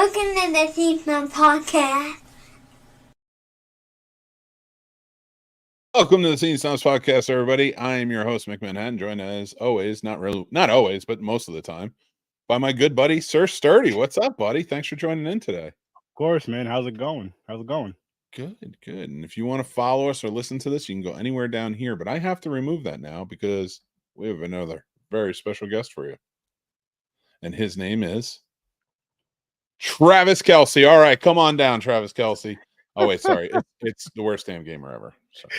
Welcome to the Scene Snobs Podcast. Welcome to the Scene Snobs Podcast, everybody. I am your host, Mick Manhattan, joined as always, not always, but most of the time, by my good buddy, Sir Sturdy. What's up, buddy? Thanks for joining in today. Of course, man. How's it going? Good. And if you want to follow us or listen to this, you can go anywhere down here, but I have to remove that now because we have another very special guest for you. And his name is Travis Kelce. All right, come on down, Travis Kelce. Oh, wait, sorry. It's the worst damn gamer ever. So.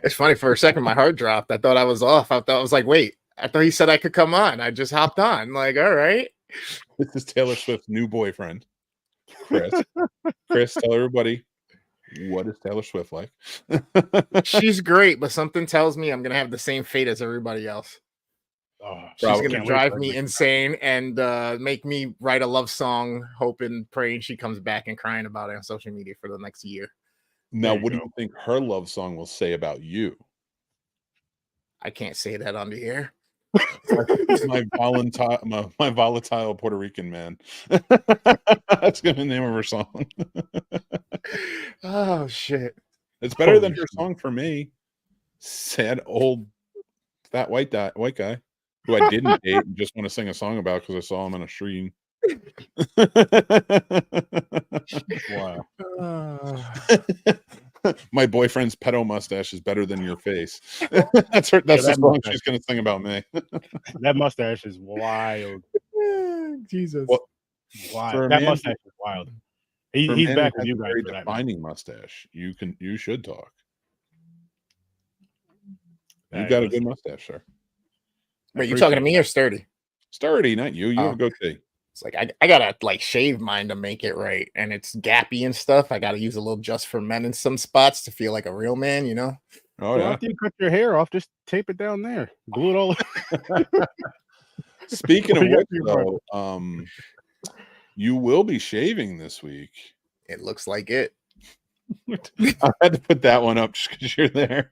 It's funny, for a second my heart dropped. I thought I was off. I was like, wait, I thought he said I could come on. I just hopped on. Like, all right. This is Taylor Swift's new boyfriend, Chris. Chris, tell everybody, what is Taylor Swift like? She's great, but something tells me I'm gonna have the same fate as everybody else. She's gonna drive me insane and make me write a love song, hoping, praying she comes back and crying about it on social media for the next year. Now, what do you think her love song will say about you? I can't say that on the air. my volatile Puerto Rican man. That's gonna be the name of her song. Oh shit! It's better than her song for me. Sad old fat white guy who I didn't date and just want to sing a song about because I saw him on a stream. Wow. My boyfriend's pedo mustache is better than your face. That's the song she's gonna sing about me. That mustache is wild. Jesus. Well, wild. That mustache is wild. He's back with you guys. Very defining mustache. You should talk. You got a good mustache, sir. Wait, you talking to me or Sturdy? Sturdy, not you. You have a goatee. It's like I gotta like shave mine to make it right, and it's gappy and stuff. I gotta use a little Just for Men in some spots to feel like a real man, you know. Oh yeah. After you cut your hair off, just tape it down there, glue it all. Speaking of which, though, you will be shaving this week. It looks like it. I had to put that one up just because you're there.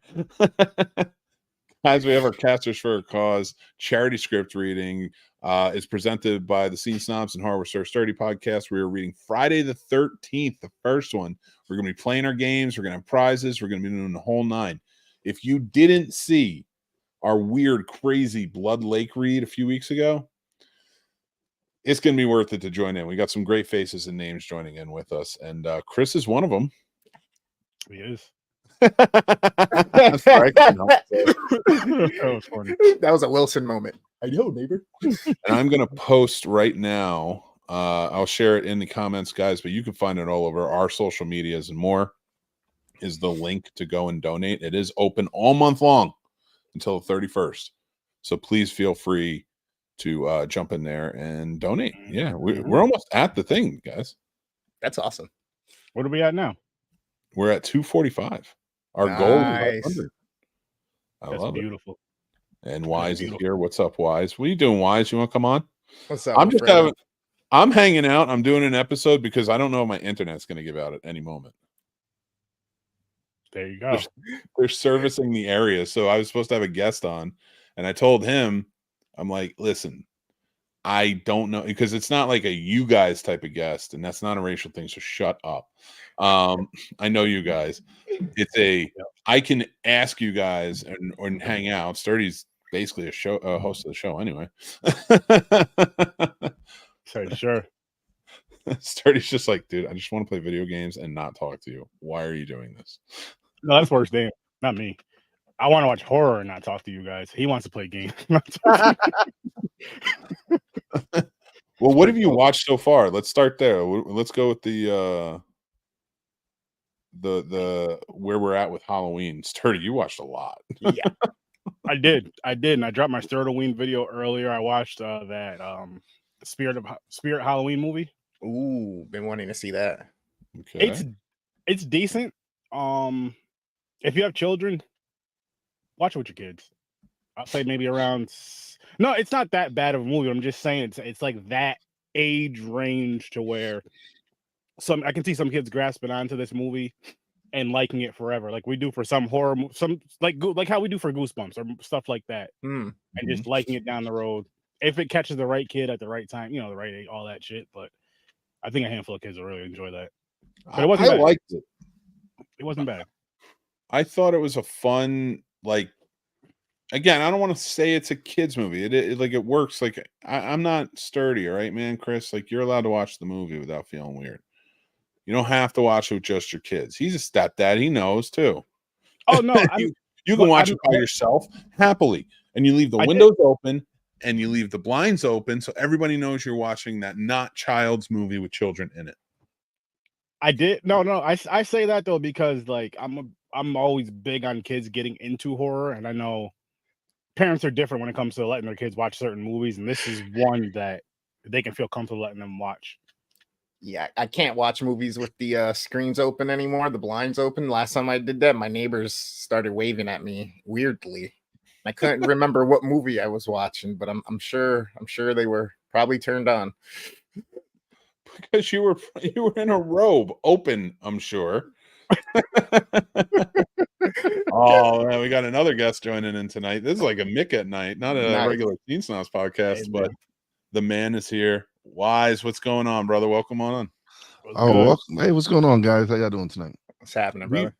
As we have our Casters for a Cause charity script reading, is presented by the Scene Snobs and Horror Sir Sturdy podcast. We are reading Friday the 13th, the first one. We're going to be playing our games. We're going to have prizes. We're going to be doing the whole nine. If you didn't see our weird, crazy Blood Lake read a few weeks ago, it's going to be worth it to join in. We got some great faces and names joining in with us, and Chris is one of them. He is. That was funny. That was a Wilson moment. I know, neighbor. And I'm going to post right now. I'll share it in the comments, guys, but you can find it all over our social medias and more. Is the link to go and donate. It is open all month long until the 31st. So please feel free to jump in there and donate. Yeah, we're almost at the thing, guys. That's awesome. What are we at now? We're at 245. Our goal is 500. That's love beautiful. It. And Wize is here. What's up, Wize? What are you doing, Wize? You want to come on? What's up? I'm hanging out. I'm doing an episode because I don't know if my internet's going to give out at any moment. There you go. They're servicing the area. So I was supposed to have a guest on, and I told him, I'm like, listen, I don't know, because it's not like a you guys type of guest, and that's not a racial thing. So shut up. I know you guys. It's I can ask you guys and hang out. Sturdy's basically a host of the show anyway. Sure. Sturdy's just like, dude, I just want to play video games and not talk to you. Why are you doing this? No, that's worse than not me. I want to watch horror and not talk to you guys. He wants to play games. Well, what have you watched so far? Let's start there. Let's go with the where we're at with Halloween. Sturdy, you watched a lot. Yeah, I did, and I dropped my Halloween video earlier. I watched that Spirit Halloween movie. Ooh, been wanting to see that. Okay. It's decent. If you have children, watch it with your kids. I'll say maybe around. No, it's not that bad of a movie. I'm just saying it's like that age range to where I can see some kids grasping onto this movie and liking it forever, like we do for some horror, like how we do for Goosebumps or stuff like that, and just liking it down the road if it catches the right kid at the right time, the right age, all that shit. But I think a handful of kids will really enjoy that. But it wasn't I bad. liked it. It wasn't bad. I thought it was a fun, like, again, I don't want to say it's a kids movie. It works. Like, I'm not sturdy, all right, man, Chris. Like, you're allowed to watch the movie without feeling weird. You don't have to watch it with just your kids. He's a stepdad. He knows too. Oh no, you can watch it by yourself happily, and you leave the windows open and you leave the blinds open so everybody knows you're watching that not child's movie with children in it. I did. No. I say that though because like I'm always big on kids getting into horror, and I know parents are different when it comes to letting their kids watch certain movies, and this is one that they can feel comfortable letting them watch. Yeah, I can't watch movies with the screens open anymore, the blinds open. Last time I did that, my neighbors started waving at me weirdly. I couldn't remember what movie I was watching, but I'm sure they were probably turned on. Because you were in a robe, open, I'm sure. Oh man, we got another guest joining in tonight. This is like a Mick at night, not a regular Scene Snobs podcast, but the man is here. Wize, what's going on, brother? Welcome on. Welcome. Hey, what's going on, guys? How y'all doing tonight? What's happening, brother?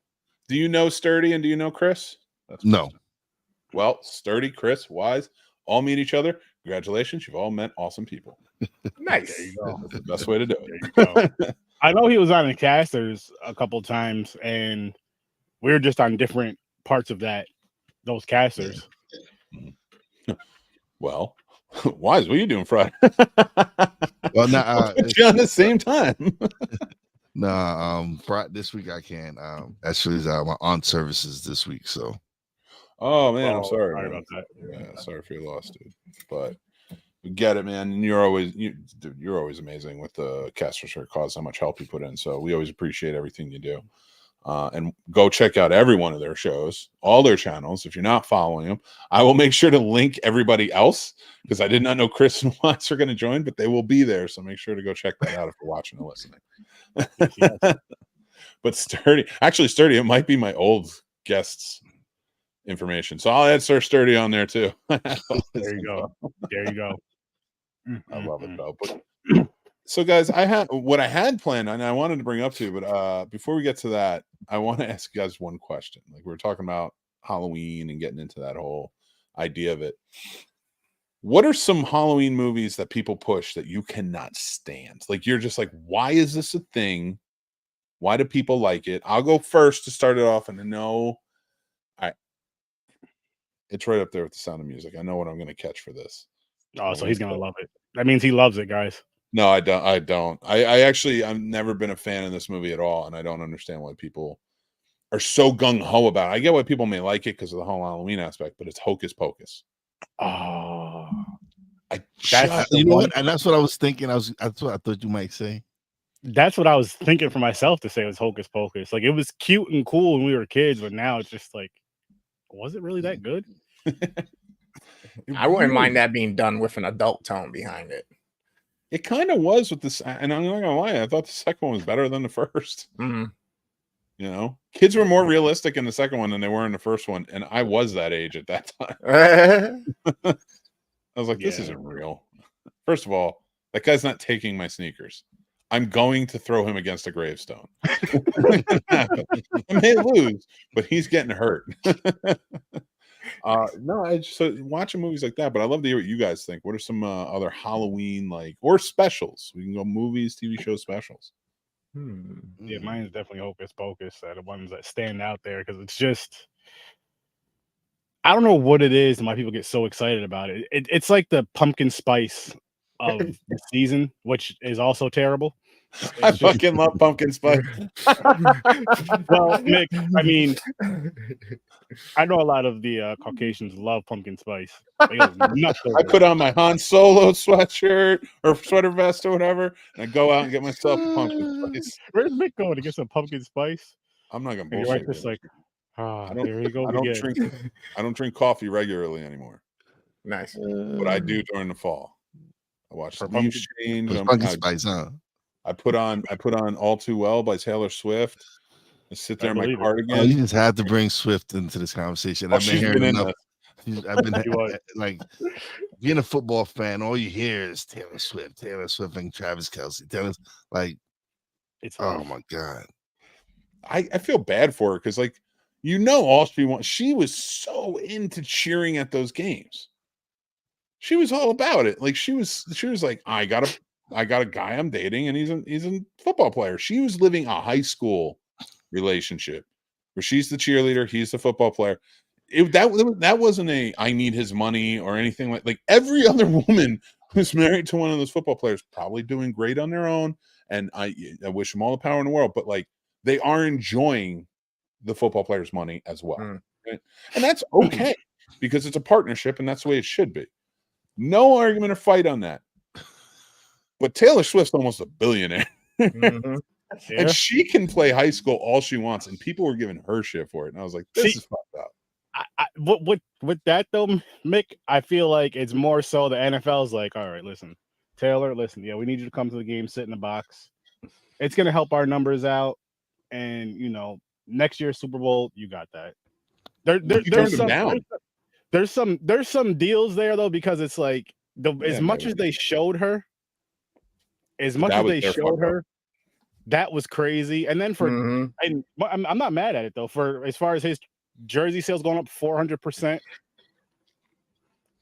Do you know Sturdy and do you know Chris? No. Well, Sturdy, Chris, Wize, all meet each other. Congratulations, you've all met awesome people. Nice. There you go. That's the best way to do it. There you go. I know he was on the casters a couple times, and we were just on different parts of those casters. Well, Wize, what are you doing Friday? Well, now put you on the same time. This week I can't. Actually, my aunt services this week, so. Oh man, I'm sorry about that. Yeah, sorry for your loss, dude. But we get it, man. And you're always amazing with the casters for a cause. How much help you put in, so we always appreciate everything you do. And go check out every one of their shows, all their channels. If you're not following them, I will make sure to link everybody else because I did not know Chris and Watts are going to join, but they will be there. So make sure to go check that out if you're watching or listening. Yes. But Sturdy, it might be my old guests' information. So I'll add Sir Sturdy on there too. There you go. I love it though. But so guys, I had planned and I wanted to bring up to you, but before we get to that, I want to ask you guys one question. Like we were talking about Halloween and getting into that whole idea of it. What are some Halloween movies that people push that you cannot stand? Like you're just like, why is this a thing? Why do people like it? I'll go first to start it off, and I know it's right up there with The Sound of Music. I know what I'm going to catch for this. Oh, so he's going to love it. That means he loves it, guys. No, I don't. I've never been a fan of this movie at all, and I don't understand why people are so gung-ho about it. I get why people may like it because of the whole Halloween aspect, but it's Hocus Pocus. Oh. You know what? And that's what I was thinking. That's what I thought you might say. That's what I was thinking for myself to say was Hocus Pocus. Like, it was cute and cool when we were kids, but now it's just like, was it really that good? I wouldn't mind that being done with an adult tone behind it. It kind of was with this, and I'm not gonna lie, I thought the second one was better than the first. Mm-hmm. You know, kids were more realistic in the second one than they were in the first one, and I was that age at that time. I was like, this isn't real. First of all, that guy's not taking my sneakers. I'm going to throw him against a gravestone. I may lose, but he's getting hurt. So watching movies like that, but I love to hear what you guys think. What are some other Halloween or specials? We can go movies, TV shows, specials. Yeah, mine is definitely Hocus Pocus. Are the ones that stand out there because it's just, I don't know what it is and why people get so excited about it. It's like the pumpkin spice of the season, which is also terrible. I fucking love pumpkin spice. Well, Mick, I mean, I know a lot of the Caucasians love pumpkin spice. I put on my Han Solo sweatshirt or sweater vest or whatever, and I go out and get myself a pumpkin spice. Where's Mick going to get some pumpkin spice? I'm not gonna bullshit. Your wife just like, there you go. I don't drink coffee regularly anymore. Nice, but I do during the fall. I watch the leaves change. Pumpkin spice, huh? I put on All Too Well by Taylor Swift. I sit there in my cardigan. You just had to bring Swift into this conversation. I've been hearing enough. I've been like being a football fan. All you hear is Taylor Swift, and Travis Kelce. It's oh my god. I feel bad for her because, like, all she wants. She was so into cheering at those games. She was all about it. Like she was like, I got a guy I'm dating, and he's a football player. She was living a high school relationship where she's the cheerleader, he's the football player. That wasn't I need his money or anything like every other woman who's married to one of those football players probably doing great on their own. And I wish them all the power in the world, but like they are enjoying the football player's money as well. Right? And that's okay because it's a partnership and that's the way it should be. No argument or fight on that. But Taylor Swift's almost a billionaire. And she can play high school all she wants, and people were giving her shit for it. And I was like, this is fucked up. With that though, Mick, I feel like it's more so the NFL's like, all right, listen, Taylor, yeah, we need you to come to the game, sit in the box. It's gonna help our numbers out, and next year's Super Bowl, you got that. There's some deals there though, because it's like as much as they showed her, that was crazy. And then I'm not mad at it though. For as far as his jersey sales going up 400%.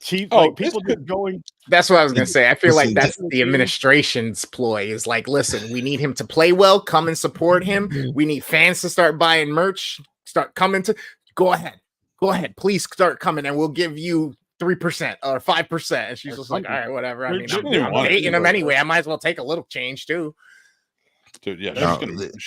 People just going. That's what I was gonna say. I feel like that's the administration's ploy. Is like, listen, we need him to play well. Come and support him. We need fans to start buying merch. Start coming to. Go ahead. Please start coming, and we'll give you 3% or 5%. And she's just like, all right, whatever. I mean, I'm dating him anyway. I might as well take a little change too. Dude, yeah,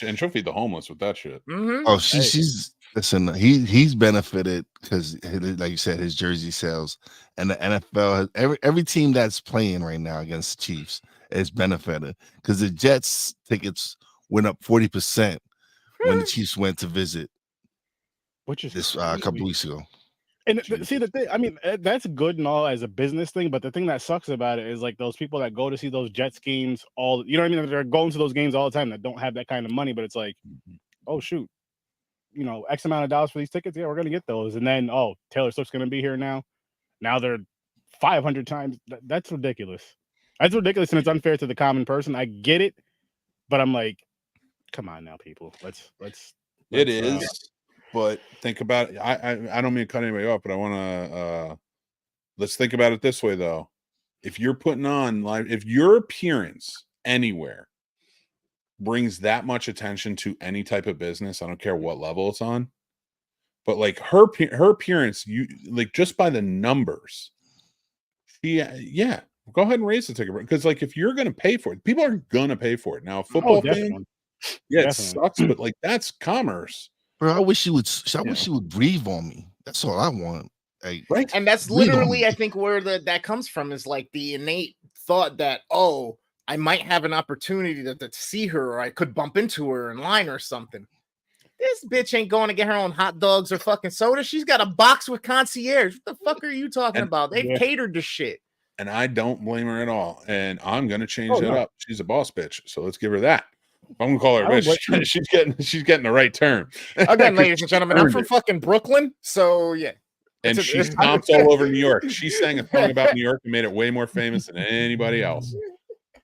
and she'll feed the homeless with that shit. Oh, she's listen. He's benefited because, like you said, his jersey sales, and the NFL has every team that's playing right now against the Chiefs is benefited because the Jets tickets went up 40% when the Chiefs went to visit, which is this a couple weeks ago. And see the thing, I mean, that's good and all as a business thing, but the thing that sucks about it is like those people that go to see those Jets games all, you know what I mean? They're going to those games all the time that don't have that kind of money, but it's like, oh shoot, X amount of dollars for these tickets. Yeah, we're gonna get those, and then Taylor Swift's gonna be here now. Now they're 500 times. That's ridiculous. That's ridiculous, and it's unfair to the common person. I get it, but I'm like, come on now, people. Let's it is. But think about it. I don't mean to cut anybody off, but I want to let's think about it this way though. If you're putting on if your appearance anywhere brings that much attention to any type of business, I don't care what level it's on, but like her appearance, you like just by the numbers, go ahead and raise the ticket because like if you're gonna pay for it, people are gonna pay for it. Now a football fan, it sucks, but like that's commerce. Bro, I wish she would breathe on me. That's all I want. Like, right. And that's literally, I think, where that comes from is like the innate thought that, oh, I might have an opportunity to see her, or I could bump into her in line or something. This bitch ain't going to get her own hot dogs or fucking soda. She's got a box with concierge. What the fuck are you talking about? They've catered to shit. And I don't blame her at all. And I'm gonna change that up. She's a boss bitch, so let's give her that. I'm gonna call her a bitch. She's getting the right term. Again, ladies and gentlemen, I'm from fucking Brooklyn, so yeah. And she stomps all over New York. She sang a song about New York and made it way more famous than anybody else.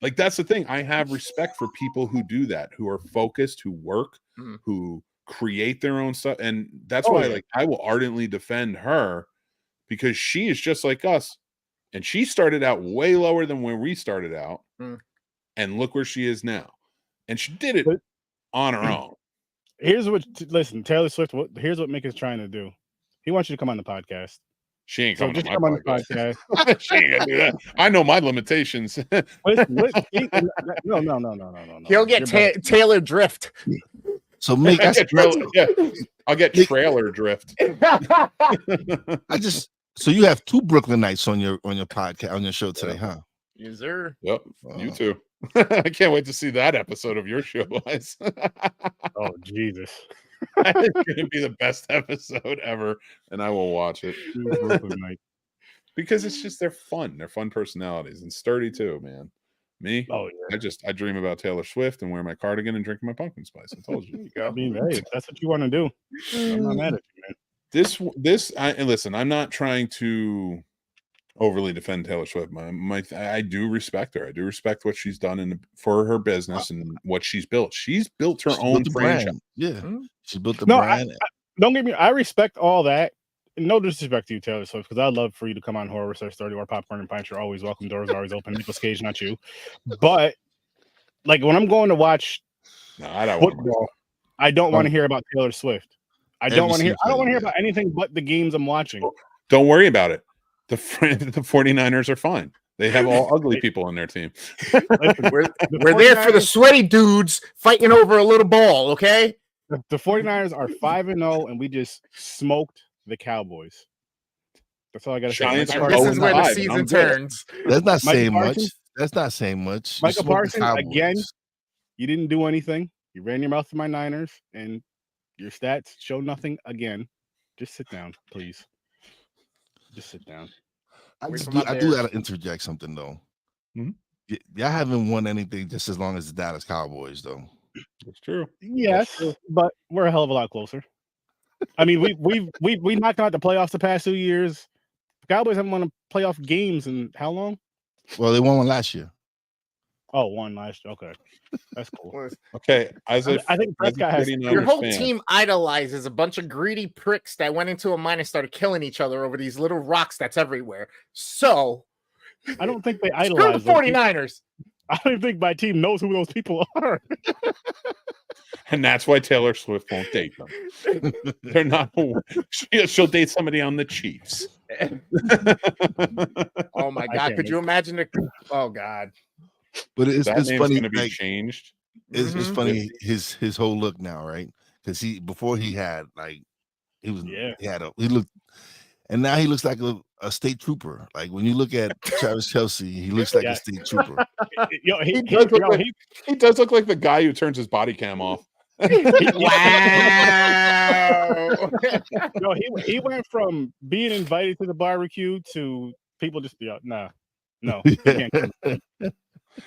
Like that's the thing. I have respect for people who do that, who are focused, who work, who create their own stuff, and that's why like I will ardently defend her because she is just like us, and she started out way lower than where we started out, and look where she is now. And she did it on her own. Listen, Taylor Swift. Here's what Mick is trying to do. He wants you to come on the podcast. She ain't coming on my podcast. She ain't gonna do that. I know my limitations. No. He'll get Taylor Drift. So Mick, I'll get trailer drift. So you have two Brooklynites on your podcast on your show today, huh? Yes, sir. Yep, you too. I can't wait to see that episode of your show, guys. Oh Jesus. It's going to be the best episode ever, and I will watch it. Because it's just they're fun personalities, and sturdy too, man. Me, I dream about Taylor Swift and wearing my cardigan and drinking my pumpkin spice. I told you. I mean, hey, that's what you want to do. I'm not mad at you, man. And listen, I'm not trying to overly defend Taylor Swift. I do respect her. I do respect what she's done for her business and what she's built. She's built her own franchise. Brand. Yeah, she built the No, brand. Don't get me. I respect all that. No disrespect to you, Taylor Swift, because I'd love for you to come on Horror Research 30 or Popcorn and Pints. You're always welcome. Doors are always open. Nicolas Cage, not you. But like when I'm going to watch football, I don't want to hear about Taylor Swift. I don't want to hear about anything but the games I'm watching. Don't worry about it. The 49ers are fine. They have all ugly people on their team. We're there for the sweaty dudes fighting over a little ball, okay? The 49ers are 5-0, and we just smoked the Cowboys. That's all I got to say. This is where the season turns. That's not saying much. That's not saying much. Michael Parsons, again, you didn't do anything. You ran your mouth to my Niners, and your stats show nothing again. Just sit down, please. Just sit down. I do gotta interject something though. Mm-hmm. Y'all haven't won anything just as long as the Dallas Cowboys, though. That's true. Yes, but we're a hell of a lot closer. I mean, we knocked out the playoffs the past 2 years. The Cowboys haven't won a playoff games in how long? Well, they won one last year. Oh, one last year. Okay, that's cool. Okay, I think Prescott has your whole team idolizes a bunch of greedy pricks that went into a mine and started killing each other over these little rocks that's everywhere. So I don't think they idolize the 49ers. I don't think my team knows who those people are. And that's why Taylor Swift won't date them. They're not. She'll date somebody on the Chiefs. Oh my God! Could you imagine it? Oh God! But it's funny. Going to be changed. It's funny his whole look now, right? Because before he looked, and now he looks like a state trooper. Like when you look at Travis Kelce, he looks like a state trooper. He does look like the guy who turns his body cam off. Wow! No, he went from being invited to the barbecue to people just no.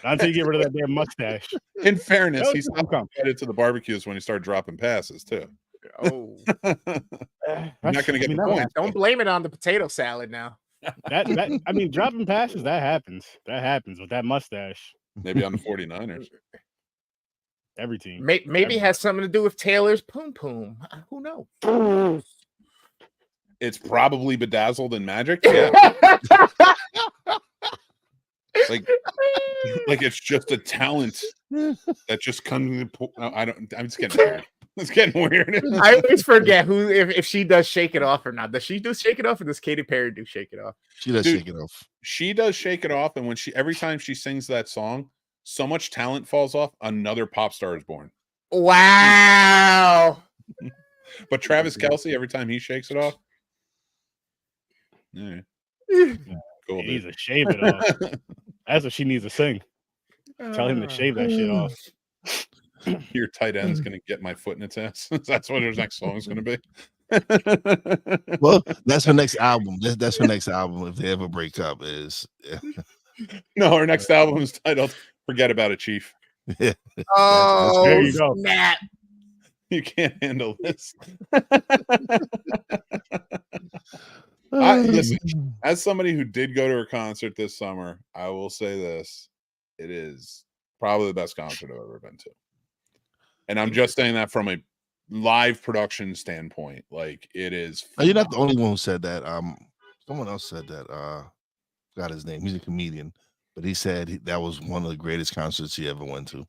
Until you get rid of that damn mustache. In fairness, he's not invited to the barbecues when he started dropping passes too. Oh, I'm not going to get the point. Don't blame it on the potato salad now. I mean, dropping passes that happens. That happens with that mustache. Maybe on the 49ers. Every team. Maybe it has something to do with Taylor's poom poom. Who knows? It's probably bedazzled in magic. Yeah. like it's just a talent that just comes. I'm just getting weird. It's getting weird. I always forget if she does Shake It Off or not. Does she do Shake It Off, or does Katy Perry do Shake It Off? She does Shake It Off. She does Shake It Off, and every time she sings that song, so much talent falls off. Another pop star is born. Wow. But Travis Kelce, every time he shakes it off, Cool, he needs to shave it off. That's what she needs to sing. Tell him to shave that shit off. Your tight end's going to get my foot in its ass. That's what her next song is going to be. Well, that's her next album. That's her next album. If they ever break up, No, her next album is titled "Forget About It, Chief." Yeah. Oh, there you go. Snap. You can't handle this. Listen, as somebody who did go to her concert this summer, I will say this: it is probably the best concert I've ever been to. And I'm just saying that from a live production standpoint. Like, it is. You're not the only one who said that. Someone else said that. Forgot his name. He's a comedian, but he said that was one of the greatest concerts he ever went to.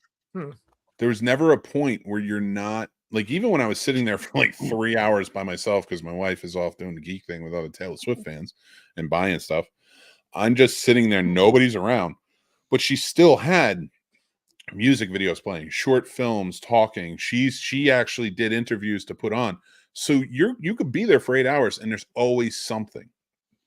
There was never a point where you're not, like, even when I was sitting there for like 3 hours by myself because my wife is off doing the Geek thing with other Taylor Swift fans and buying stuff. I'm just sitting there, nobody's around, but she still had music videos playing, short films, talking. She actually did interviews to put on. So you could be there for 8 hours and there's always something.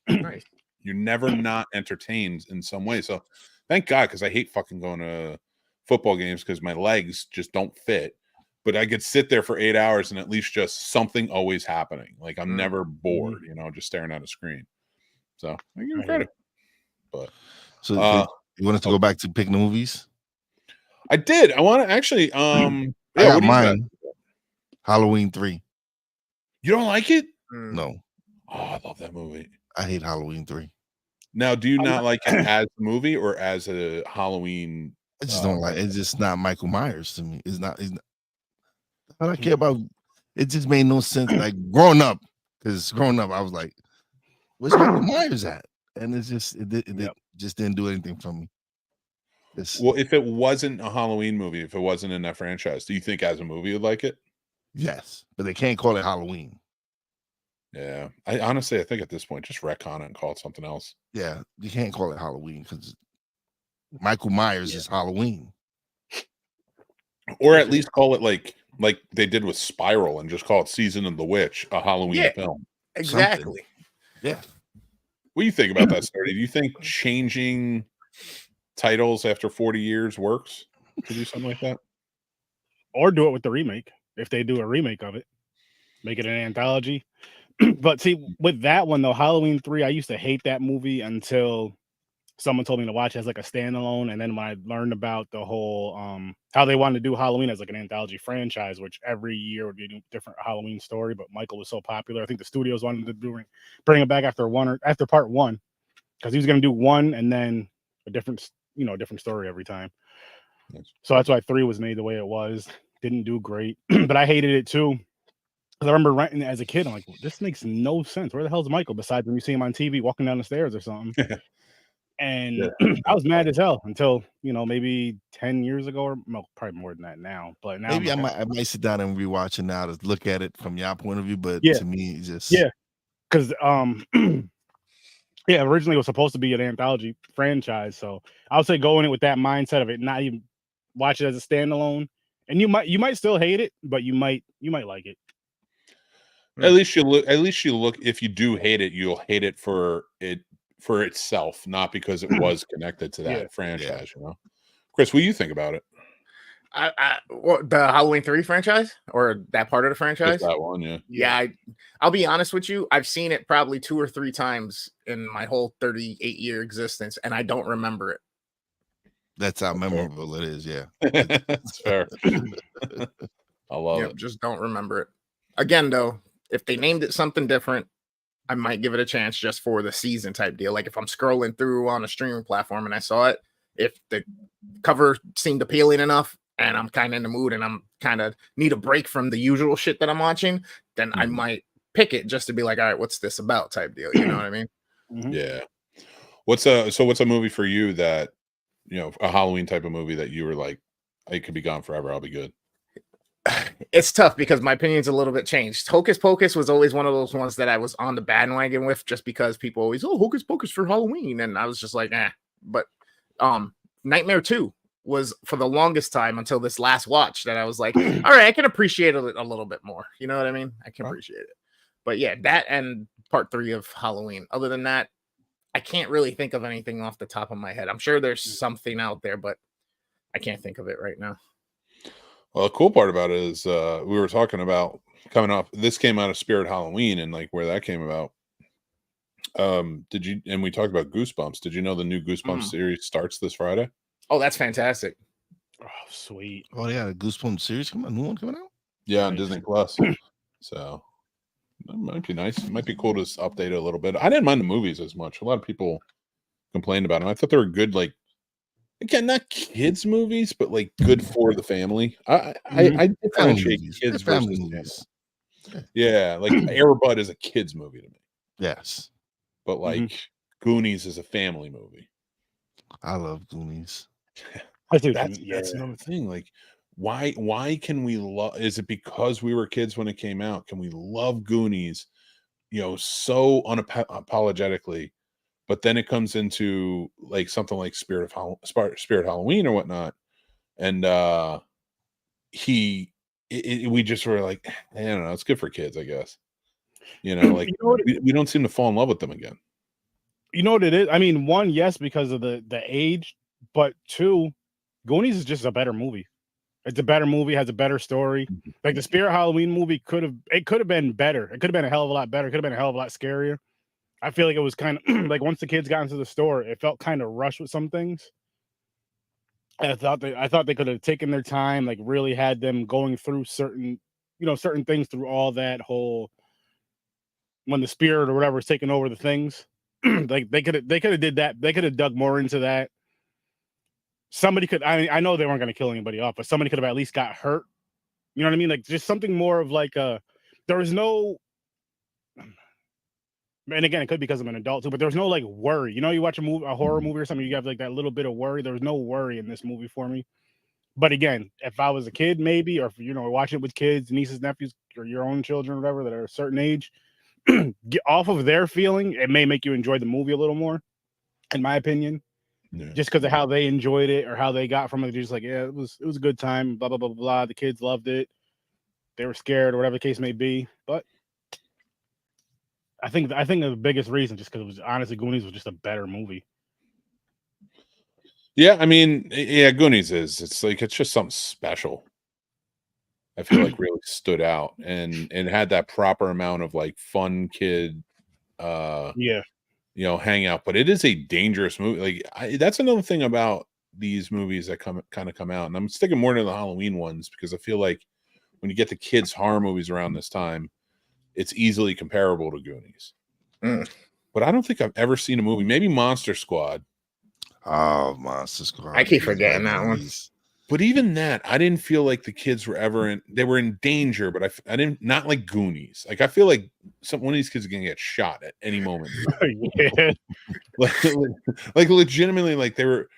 Nice. You're never not entertained in some way. So thank God, because I hate fucking going to football games because my legs just don't fit. But I could sit there for 8 hours and at least just something always happening. Like, I'm never bored, just staring at a screen. So I give him credit. But so you wanted to go back to pick movies? I did. I want to actually. I got mine. Halloween 3. You don't like it? No. Oh, I love that movie. I hate Halloween 3. Now, do you not like it as a movie or as a Halloween? I just don't like. It's just not Michael Myers to me. It's not. I don't care about. It just made no sense. Like growing up, I was like, "Where's Michael Myers at?" And it's just it just didn't do anything for me. Well, if it wasn't a Halloween movie, if it wasn't in that franchise, do you think as a movie you'd like it? Yes, but they can't call it Halloween. Yeah, I honestly, I think at this point, just retcon it and call it something else. Yeah, you can't call it Halloween because Michael Myers is Halloween. Or at least call it like they did with Spiral and just call it Season of the Witch, a Halloween film. Exactly. Something. Yeah. What do you think about that, Sturdy? Do you think changing titles after 40 years works to do something like that? Or do it with the remake. If they do a remake of it, make it an anthology. But see, with that one though, Halloween 3, I used to hate that movie until someone told me to watch it as like a standalone. And then when I learned about the whole how they wanted to do Halloween as like an anthology franchise, which every year would be a different Halloween story, but Michael was so popular, I think the studios wanted to bring it back after part one, because he was going to do one and then a different story every time. Nice. So that's why 3 was made the way it was. Didn't do great, but I hated it too. Because I remember renting it as a kid. I'm like, well, this makes no sense. Where the hell's Michael? Besides when you see him on TV walking down the stairs or something. And I was mad as hell until, maybe 10 years ago, or probably more than that now. But now maybe I might sit down and rewatch it now to look at it from your point of view. But to me, it's just because originally it was supposed to be an anthology franchise. So I would say go in it with that mindset of it, not even watch it as a standalone. And you might still hate it, but you might like it. At least you look. If you do hate it, you'll hate it for itself, not because it was connected to that franchise. Chris, what do you think about it? The Halloween 3 franchise or that part of the franchise? Just that one, yeah. I'll be honest with you. I've seen it probably 2 or 3 times in my whole 38-year existence, and I don't remember it. That's how memorable it is. Yeah, that's fair. I love it. Just don't remember it. Again, though, if they named it something different, I might give it a chance just for the season type deal. Like if I'm scrolling through on a streaming platform and I saw it, if the cover seemed appealing enough and I'm kind of in the mood and I'm kind of need a break from the usual shit that I'm watching, then I might pick it just to be like, all right, what's this about type deal. You know what I mean? Mm-hmm. Yeah. What's a movie for you that, a Halloween type of movie that you were like, it could be gone forever, I'll be good? It's tough because my opinion's a little bit changed. Hocus Pocus was always one of those ones that I was on the bandwagon with, just because people always, Hocus Pocus for Halloween, and I was just like, But Nightmare 2 was for the longest time until this last watch that I was like, all right, I can appreciate it a little bit more. You know what I mean? I can appreciate it. But yeah, that and part 3 of Halloween. Other than that, I can't really think of anything off the top of my head. I'm sure there's something out there, but I can't think of it right now. Well, the cool part about it is we were talking about coming up. This came out of Spirit Halloween and like where that came about. And we talked about Goosebumps. Did you know the new Goosebumps series starts this Friday? Oh, that's fantastic. Oh, sweet. Oh, yeah, the Goosebumps series new one coming out? Yeah, on Disney Plus. So that might be nice. It might be cool to update it a little bit. I didn't mind the movies as much. A lot of people complained about them. I thought they were good, like, again, not kids movies, but like good for the family. I differentiate kids versus movies. Yeah, like Air Bud is a kids movie to me. Yes, but like Goonies is a family movie. I love Goonies. That's another thing. Like, why can we love? Is it because we were kids when it came out? Can we love Goonies? So unapologetically. But then it comes into like something like Spirit Halloween or whatnot, and we just were like, I don't know, it's good for kids, I guess. Like we don't seem to fall in love with them again. You know what it is? I mean, 1, yes, because of the age, but 2, Goonies is just a better movie. It's a better movie, has a better story. Like the Spirit Halloween movie could have been better. It could have been a hell of a lot better. It could have been a hell of a lot scarier. I feel like it was kind of like once the kids got into the store, it felt kind of rushed with some things. I thought they could have taken their time, like really had them going through certain things through all that whole when the spirit or whatever is taking over the things. Like they could have did that. They could have dug more into that. Somebody could. I know they weren't going to kill anybody off, but somebody could have at least got hurt. You know what I mean? Like just something more of like a. There was no. And again, it could be because I'm an adult too, but there was no like worry. You know, you watch a horror movie or something, you have like that little bit of worry. There was no worry in this movie for me. But again, if I was a kid, maybe, or if watching it with kids, nieces, nephews, or your own children, or whatever, that are a certain age, get off of their feeling, it may make you enjoy the movie a little more, in my opinion. Yeah. Just because of how they enjoyed it or how they got from it. They're just like, yeah, it was a good time, blah, blah, blah, blah. The kids loved it. They were scared or whatever the case may be. But I think the biggest reason, just because it was honestly Goonies was just a better movie. Yeah, I mean, yeah, Goonies it's just something special. I feel like really stood out and had that proper amount of like fun kid hangout. But it is a dangerous movie. Like that's another thing about these movies that come out. And I'm sticking more to the Halloween ones because I feel like when you get the kids horror movies around this time, it's easily comparable to Goonies. But I don't think I've ever seen a movie, maybe Monster Squad. Oh, Monster Squad. I keep forgetting that one. But even that, I didn't feel like the kids were ever they were in danger, but I didn't, not like Goonies. Like I feel like one of these kids are going to get shot at any moment. Yeah. like legitimately, like they were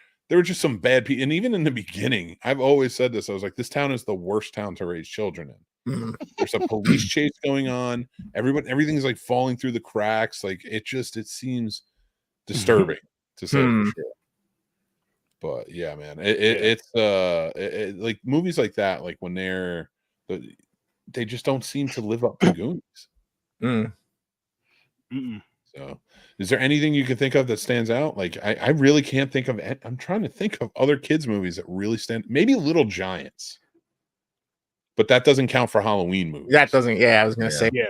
just some bad people. And even in the beginning, I've always said this. I was like, this town is the worst town to raise children in. There's a police chase going on. Everything's like falling through the cracks. Like it seems disturbing to say for sure. But yeah, man, it's like movies like that, like when they just don't seem to live up to Goonies. So is there anything you can think of that stands out? Like I really can't think of it. I'm trying to think of other kids movies that really stand. Maybe Little Giants. But that doesn't count for Halloween movies. That doesn't. Yeah, I was gonna say. Yeah.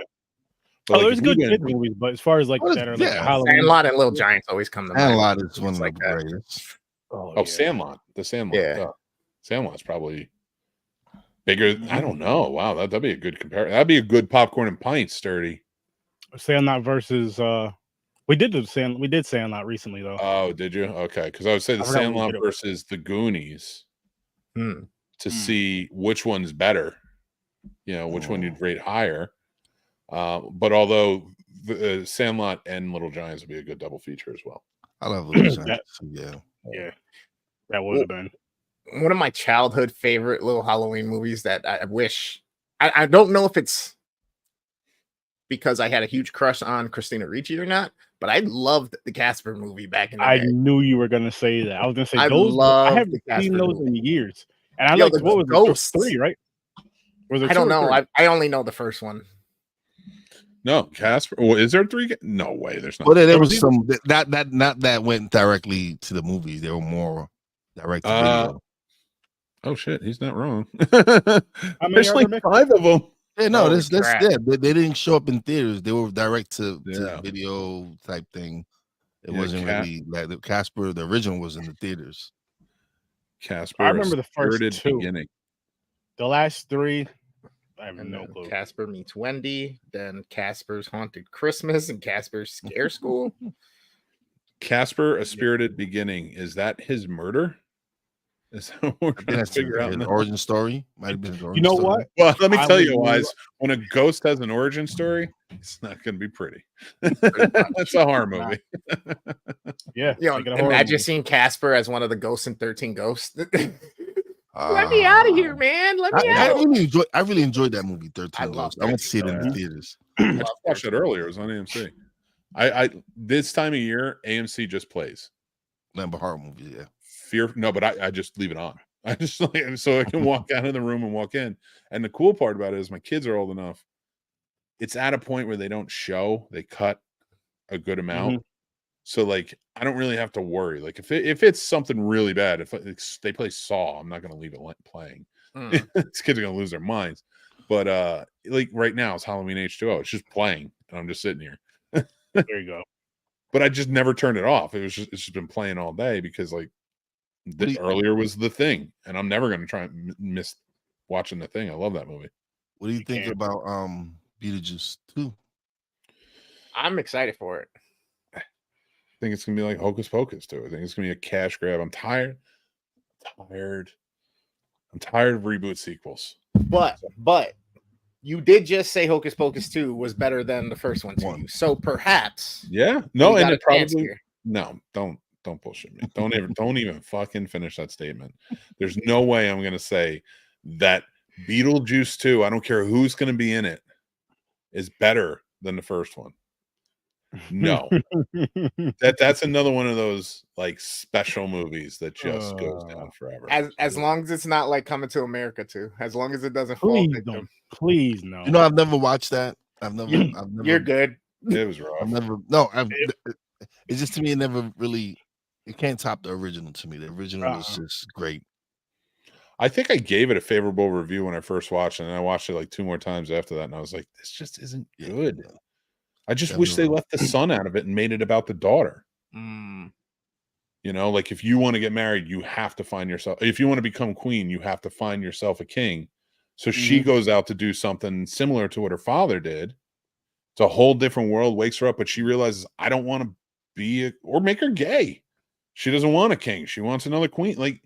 But there's good kids movies, but as far as like that are like Halloween, Sandlot and Little Giants always come to mind. Sandlot is one of the greatest. Sandlot. The Sandlot. Yeah. Sandlot's probably bigger. I don't know. Wow, that'd be a good comparison. That'd be a good popcorn and pints, Sturdy. Sandlot versus we did Sandlot recently though. Oh, did you? Okay, because I would say the Sandlot versus the Goonies. To see which one's better, which one you'd rate higher. But although the Sandlot and Little Giants would be a good double feature as well. I love Little Giants. Yeah, that would have been one of my childhood favorite little Halloween movies that I wish. I don't know if it's because I had a huge crush on Christina Ricci or not, but I loved the Casper movie back in the day. I knew you were going to say that. I was going to say I haven't seen those in years. And I like what was Ghost 3, right? I don't know. I only know the first one. No, Casper. Well, is there 3? No way. There's not. Well, there was some that went directly to the movies. They were more direct to video. Oh shit, he's not wrong. There's like 5 of them. Yeah, no, they didn't show up in theaters. They were direct to video type thing. It wasn't really like the Casper. The original was in the theaters. Casper. I remember the first 2. Beginning. The last 3, I have no clue. Casper Meets Wendy, then Casper's Haunted Christmas, and Casper's Scare School. Casper: A Spirited Beginning. Is that his murder? Is that what we're trying to figure out? An origin story might have been. You know what? Well, let me tell you, Wise. When a ghost has an origin story, it's not going to be pretty. That's a horror movie. Yeah. Imagine seeing Casper as one of the ghosts in 13 Ghosts. Let me out of here, man. Let me out. I really enjoyed that movie, 13 Ghosts. I went to see it in the theaters. I watched it earlier. It was on AMC. I this time of year, AMC just plays. Number horror movies, yeah. But I just leave it on. I just so I can walk out of the room and walk in. And the cool part about it is my kids are old enough. It's at a point where they don't show, they cut a good amount. So like I don't really have to worry. Like if it's something really bad, if they play Saw, I'm not going to leave it playing. These kids are going to lose their minds. But like right now it's Halloween H2O. It's just playing and I'm just sitting here. There you go. But I just never turned it off. It's just been playing all day because like earlier was The Thing, and I'm never going to try and miss watching The Thing. I love that movie. What do you think about Beetlejuice 2? I'm excited for it. I think it's gonna be like Hocus Pocus too. I think it's gonna be a cash grab. I'm tired of reboot sequels. But you did just say Hocus Pocus 2 was better than the first one to you. So perhaps. Yeah. No, and it probably here. No, don't bullshit me. Don't even fucking finish that statement. There's no way I'm gonna say that Beetlejuice 2, I don't care who's gonna be in it, is better than the first one. No. That's another one of those like special movies that just goes down forever. As long as it's not like Coming to America 2. As long as it doesn't please fall victim. don't. Please no. You know, I've never watched that. I've never You're good. It was rough. It's just, to me, it never really, it can't top the original to me. The original was just great. I think I gave it a favorable review when I first watched it, and I watched it like 2 more times after that, and I was like, this just isn't good. I just wish they left the son out of it and made it about the daughter. You know, like if you want to get married, you have to find yourself. If you want to become queen, you have to find yourself a king. So she goes out to do something similar to what her father did. It's a whole different world, wakes her up, but she realizes, I don't want to be or make her gay. She doesn't want a king. She wants another queen. Like,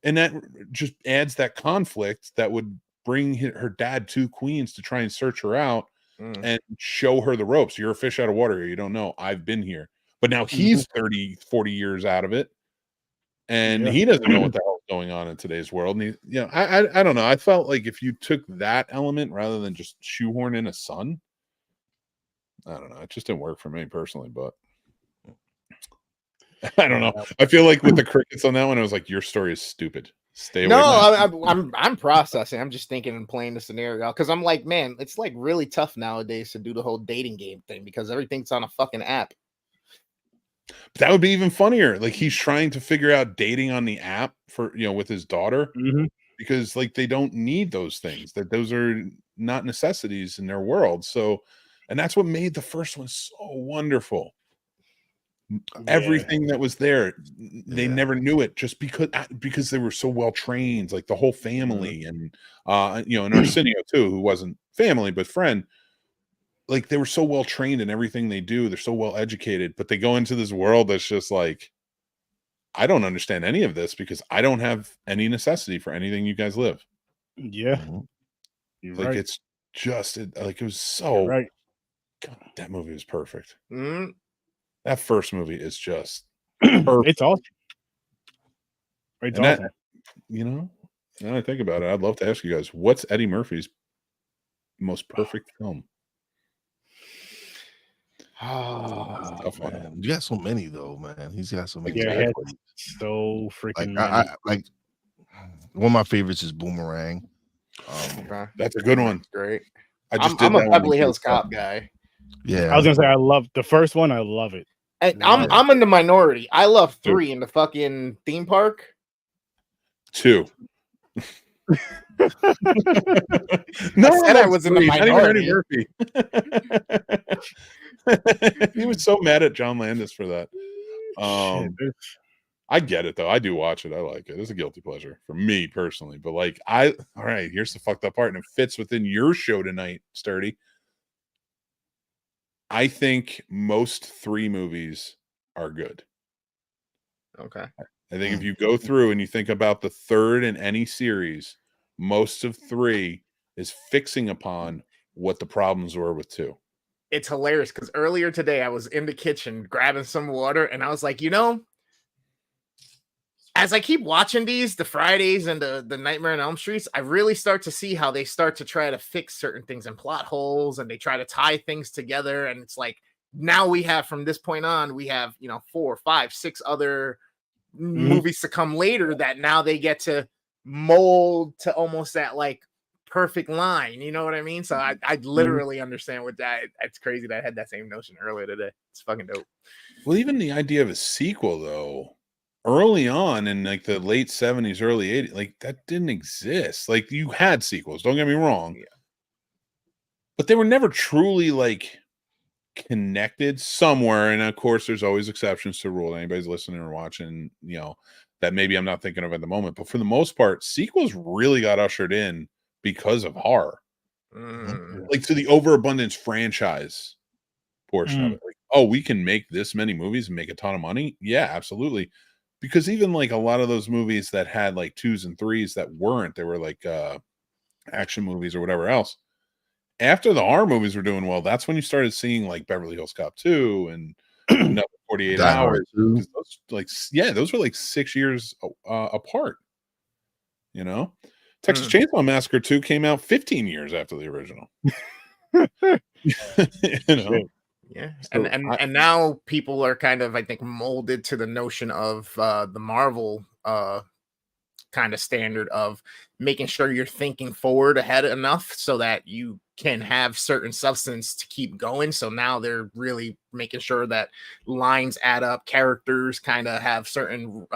and that just adds that conflict that would bring her dad 2 queens to try and search her out and show her the ropes. You're a fish out of water here. You don't know. I've been here. But now he's 30, 40 years out of it. And he doesn't know what the hell's going on in today's world. And I don't know. I felt like if you took that element rather than just shoehorn in a son, I don't know. It just didn't work for me personally, but I don't know. I feel like with the crickets on that one, I was like, your story is stupid. Stay away. No, I'm processing. I'm just thinking and playing the scenario because I'm like, man, it's like really tough nowadays to do the whole dating game thing because everything's on a fucking app. That would be even funnier. Like he's trying to figure out dating on the app for, with his daughter because like they don't need those things, that those are not necessities in their world. So, and that's what made the first one so wonderful. Everything that was there, they never knew it just because they were so well trained, like the whole family and and Arsenio too, who wasn't family but friend. Like they were so well trained in everything they do. They're so well educated, but they go into this world that's just like, I don't understand any of this because I don't have any necessity for anything you guys live. Yeah. You're like, it's just like, it was so right. God, that movie was perfect. That first movie is just perfect. It's awesome. It's awesome. Now I think about it, I'd love to ask you guys, what's Eddie Murphy's most perfect film? Oh, man. You got so many though, man. He's got so many. Yeah, so freaking. Like one of my favorites is Boomerang. That's a good one. Great. I'm a Beverly Hills Cop guy. Yeah, I was gonna say I love the first one. I love it. I'm in the minority. I love 3 in the fucking theme park. 2. No, I said I was in the minority. He was so mad at John Landis for that. I get it though. I do watch it. I like it. It's a guilty pleasure for me personally. But like, all right, here's the fucked up part, and it fits within your show tonight, Sturdy. I think most 3 movies are good. Okay. I think if you go through and you think about the third in any series, most of 3 is fixing upon what the problems were with 2. It's hilarious because earlier today I was in the kitchen grabbing some water and I was like, as I keep watching the Fridays and the Nightmare on Elm Streets, I really start to see how they start to try to fix certain things and plot holes, and they try to tie things together. And it's like, now we have, from this point on, we have, 4, 5, 6 other movies to come later that now they get to mold to almost that like perfect line. You know what I mean? So I literally understand what that. It's crazy that I had that same notion earlier today. It's fucking dope. Well, even the idea of a sequel though, early on in like the late 70s, early 80s, like that didn't exist. Like you had sequels, don't get me wrong. Yeah. But they were never truly like connected somewhere. And of course, there's always exceptions to the rule. Anybody's listening or watching, that maybe I'm not thinking of at the moment. But for the most part, sequels really got ushered in because of horror. Like to the overabundance franchise portion of it. Like, oh, we can make this many movies and make a ton of money. Yeah, absolutely. Because even like a lot of those movies that had like 2s and 3s that weren't, they were like action movies or whatever else. After the horror movies were doing well, that's when you started seeing like Beverly Hills Cop 2 and Another 48 Hours. Those were like 6 years apart. You know, Texas Chainsaw Massacre 2 came out 15 years after the original. You know? Yeah, and now people are kind of, I think, molded to the notion of the Marvel kind of standard of making sure you're thinking forward ahead enough so that you can have certain substance to keep going. So now they're really making sure that lines add up, characters kind of have certain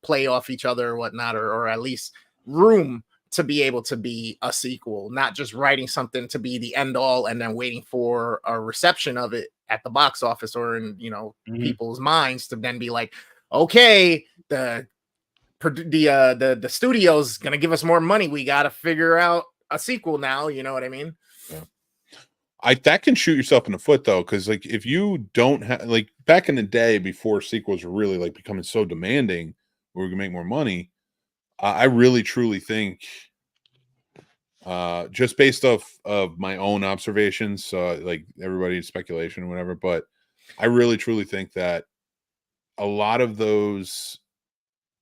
play off each other or whatnot, or at least room to be able to be a sequel, not just writing something to be the end all and then waiting for a reception of it at the box office or in, you know, people's minds to then be like, okay, the studio's gonna give us more money. We got to figure out a sequel now. You know what I mean? Yeah. That can shoot yourself in the foot though, because like if you don't have, like back in the day before sequels were really like becoming so demanding, where we can make more money. I really truly think, just based off of my own observations, like everybody's speculation or whatever, but I really truly think that a lot of those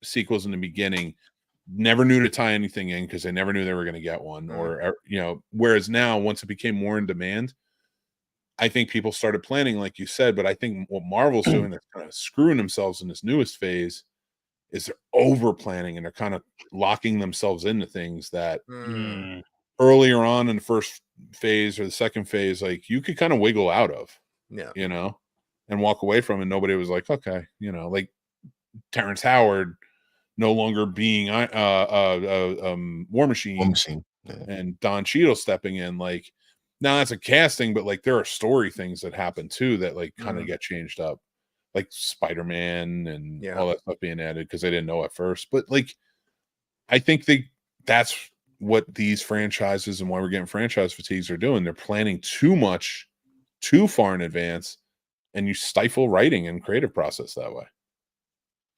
sequels in the beginning never knew to tie anything in because they never knew they were going to get one, or you know. Whereas now, once it became more in demand, I think people started planning, like you said. But I think what Marvel's doing, they're kind of screwing themselves in this newest phase. Is they're over planning and they're kind of locking themselves into things that earlier on in the first phase or the second phase, like you could kind of wiggle out of, you know, and walk away from it. Nobody was like, okay, you know, like Terrence Howard no longer being War Machine, and Don Cheadle stepping in. Like, now that's a casting, but like there are story things that happen too that like kind of get changed up. Like Spider-Man and all that stuff being added because they didn't know at first. But like, I think that's what these franchises and why we're getting franchise fatigues are doing. They're planning too much, too far in advance, and you stifle writing and creative process that way.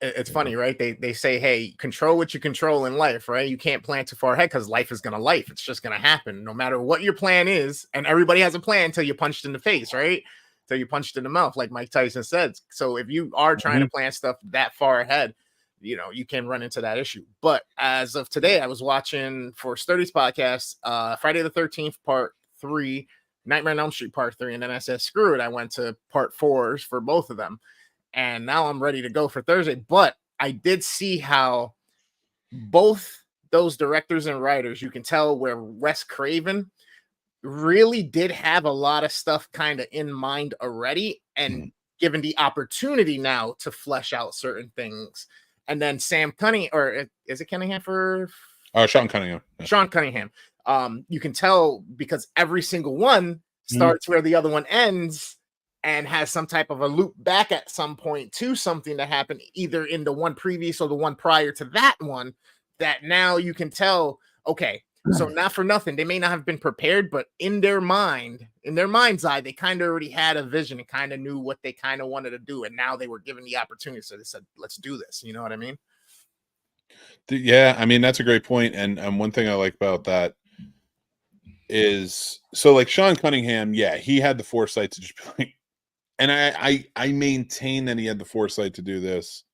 It's funny, right? They say, hey, control what you control in life, right? You can't plan too far ahead because life is gonna life. It's just gonna happen no matter what your plan is. And everybody has a plan until you're punched in the face, right? So you punched in the mouth, like Mike Tyson said. So if you are trying to plan stuff that far ahead, you know, you can run into that issue. But as of today, I was watching for Sturdy's podcast, Friday the 13th, part 3, Nightmare on Elm Street, part 3. And then I said, screw it. I went to part 4s for both of them. And now I'm ready to go for Thursday. But I did see how both those directors and writers, you can tell where Wes Craven really did have a lot of stuff kind of in mind already and given the opportunity now to flesh out certain things. And then Sam Cunningham, or is it Cunningham for Sean Cunningham? Sean Cunningham. You can tell because every single one starts where the other one ends and has some type of a loop back at some point to something that happened either in the one previous or the one prior to that one, that now you can tell, okay, so not for nothing, they may not have been prepared, but in their mind's eye, they kind of already had a vision and kind of knew what they kind of wanted to do. And now they were given the opportunity. So they said, let's do this. You know what I mean? Yeah. I mean, that's a great point. And one thing I like about that is, so like Sean Cunningham, he had the foresight to just be like, and I maintain that he had the foresight to do this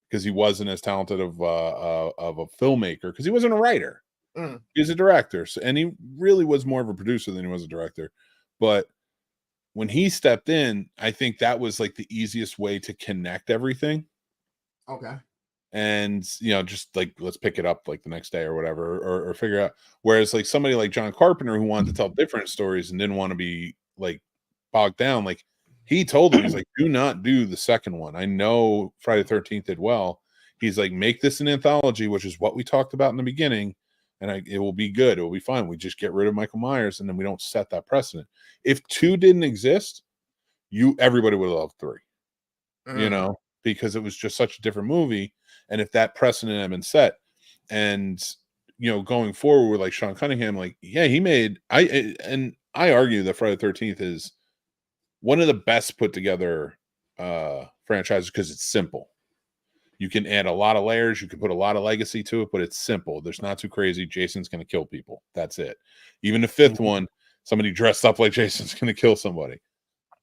because he wasn't as talented of a filmmaker, because he wasn't a writer. He's a director, and he really was more of a producer than he was a director. But when he stepped in, I think that was like the easiest way to connect everything. Okay. And, you know, just like, let's pick it up like the next day or whatever, or figure out. Whereas like somebody like John Carpenter, who wanted to tell different stories and didn't want to be like bogged down, like he told them, he's like, do not do the second one. I know Friday the 13th did well. He's like, make this an anthology, which is what we talked about in the beginning. And it will be good. It will be fine. We just get rid of Michael Myers, and then we don't set that precedent. If 2 didn't exist, everybody would have loved 3. You know, because it was just such a different movie. And if that precedent had been set, and you know, going forward with like Sean Cunningham, like he made I argue that Friday the 13th is one of the best put together franchises because it's simple. You can add a lot of layers. You can put a lot of legacy to it, but it's simple. There's not too crazy. Jason's going to kill people. That's it. Even the fifth one, somebody dressed up like Jason's going to kill somebody.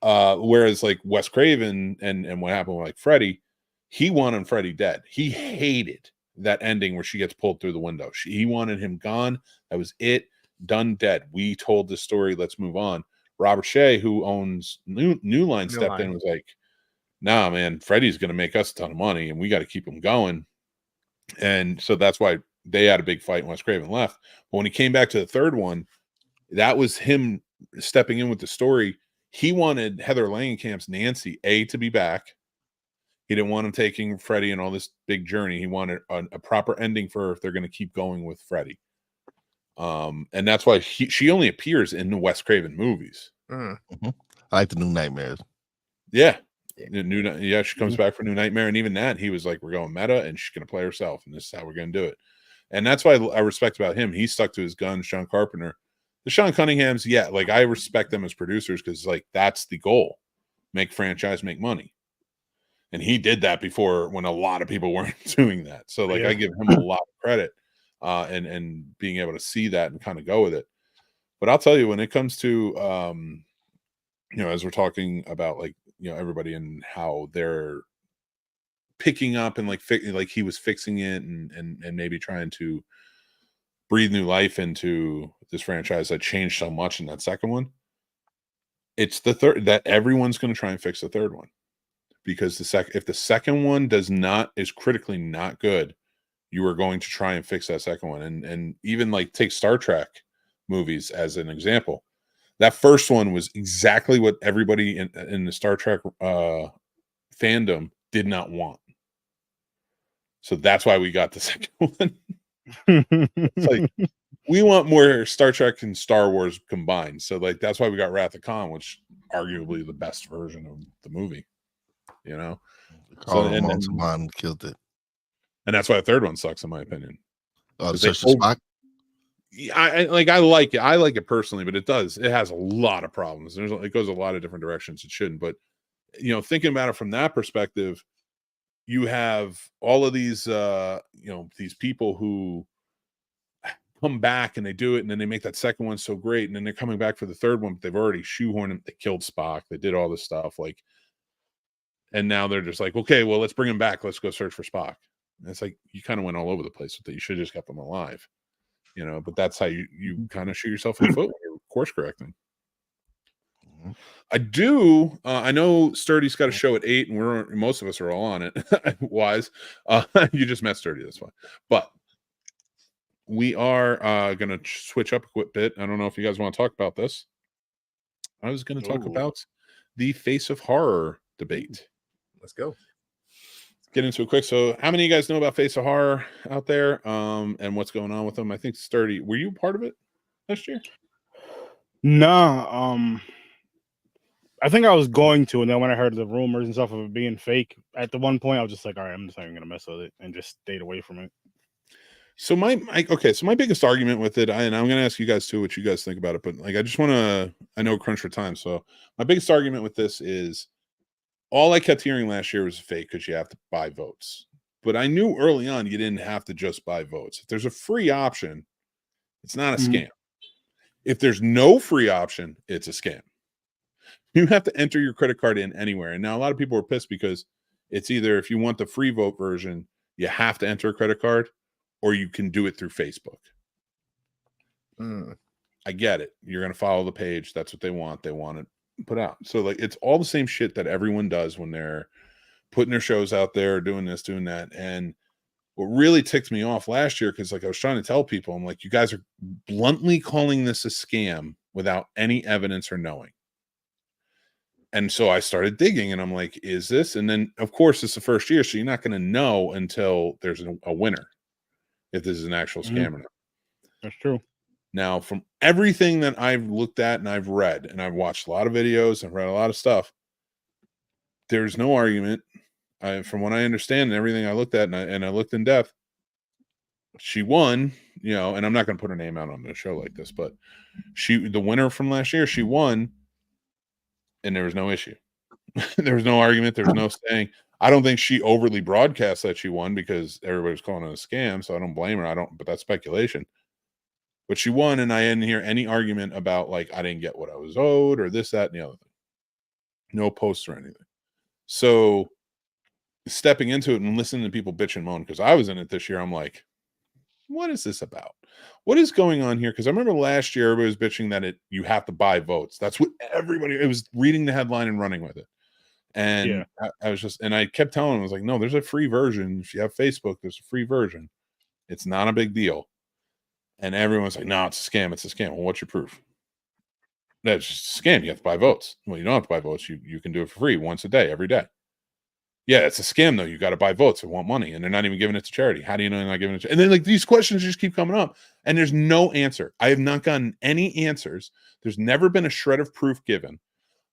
Whereas like Wes Craven and what happened with like Freddy, he wanted Freddy dead. He hated that ending where she gets pulled through the window. He wanted him gone. That was it. Done, dead. We told the story. Let's move on. Robert Shea, who owns New Line, stepped in and was like, nah, man, Freddy's going to make us a ton of money and we got to keep him going. And so that's why they had a big fight and Wes Craven left. But when he came back to the third one, that was him stepping in with the story. He wanted Heather Langenkamp's Nancy, to be back. He didn't want him taking Freddy and all this big journey. He wanted a proper ending for her if they're going to keep going with Freddy. And that's why she only appears in the Wes Craven movies. Mm-hmm. I like the New Nightmares. Yeah. She comes back for New Nightmare, and even that he was like, we're going meta and she's gonna play herself and this is how we're gonna do it. And that's why I respect about him. He stuck to his guns. John Carpenter, the Sean Cunninghams, like I respect them as producers because like that's the goal, make franchise, make money. And he did that before when a lot of people weren't doing that. So like I give him a lot of credit and being able to see that and kind of go with it. But I'll tell you, when it comes to as we're talking about like everybody and how they're picking up and like he was fixing it and maybe trying to breathe new life into this franchise that changed so much in that second one. It's the third that everyone's going to try and fix the third one because if the second one is critically not good, you are going to try and fix that second one. And even like take Star Trek movies as an example. That first one was exactly what everybody in the Star Trek fandom did not want. So that's why we got the second one. It's like we want more Star Trek and Star Wars combined. So like that's why we got Wrath of Khan, which arguably the best version of the movie. Altamont killed it, and that's why the third one sucks in my opinion. Search for Spock. I like it. I like it personally, but it has a lot of problems. It goes a lot of different directions. It shouldn't, but thinking about it from that perspective, you have all of these these people who come back and they do it, and then they make that second one so great, and then they're coming back for the third one, but they've already shoehorned it. They killed Spock. They did all this stuff, like, and now they're just like, okay, well, let's bring him back. Let's go search for Spock. And it's like you kind of went all over the place with it. You should have just kept them alive. But that's how you kind of shoot yourself in the foot when you're course correcting. I know Sturdy's got a show at 8 and most of us are all on it. Wise. You just met Sturdy, that's why. But we are going to switch up a bit. I don't know if you guys want to talk about this. I was going to talk about the Face of Horror debate. Let's go. Get into it quick. So how many of you guys know about Face of Horror out there and what's going on with them? I think Sturdy, were you part of it last year? No. I think I was going to, and then when I heard the rumors and stuff of it being fake, at the one point I was just like, all right, I'm just not even gonna mess with it and just stayed away from it. So my biggest argument with it, and I'm gonna ask you guys too what you guys think about it, but like I know crunch for time. So my biggest argument with this is all I kept hearing last year was fake because you have to buy votes. But I knew early on you didn't have to just buy votes. If there's a free option, it's not a scam. If there's no free option, it's a scam. You have to enter your credit card in anywhere. And now a lot of people are pissed because it's either if you want the free vote version, you have to enter a credit card, or you can do it through Facebook. I get it. You're going to follow the page. That's what they want. They want it put out. So like it's all the same shit that everyone does when they're putting their shows out there, doing this, doing that. And what really ticked me off last year, because like I was trying to tell people, I'm like, you guys are bluntly calling this a scam without any evidence or knowing. And so I started digging and I'm like, is this? And then of course it's the first year, so you're not going to know until there's a winner if this is an actual scam or not. That's true. Now, from everything that I've looked at and I've read, and I've watched a lot of videos and read a lot of stuff, there's no argument. From what I understand and everything I looked at and I looked in depth, she won, and I'm not going to put her name out on a show like this, but the winner from last year, she won and there was no issue. There was no argument. There was no saying. I don't think she overly broadcast that she won because everybody was calling it a scam. So I don't blame her. But that's speculation. But she won, and I didn't hear any argument about like I didn't get what I was owed or this, that, and the other thing. No posts or anything. So stepping into it and listening to people bitch and moan, because I was in it this year, I'm like, what is this about? What is going on here? Because I remember last year everybody was bitching that you have to buy votes. That's what it was reading the headline and running with it. And I was just, and I kept telling them, I was like, no, there's a free version. If you have Facebook, there's a free version. It's not a big deal. And everyone's like, no, it's a scam. It's a scam. Well, what's your proof? That's just a scam. You have to buy votes. Well, you don't have to buy votes. You can do it for free once a day, every day. Yeah, it's a scam, though. You got to buy votes and want money, and they're not even giving it to charity. How do you know they're not giving it to? And then, like, these questions just keep coming up, and there's no answer. I have not gotten any answers. There's never been a shred of proof given.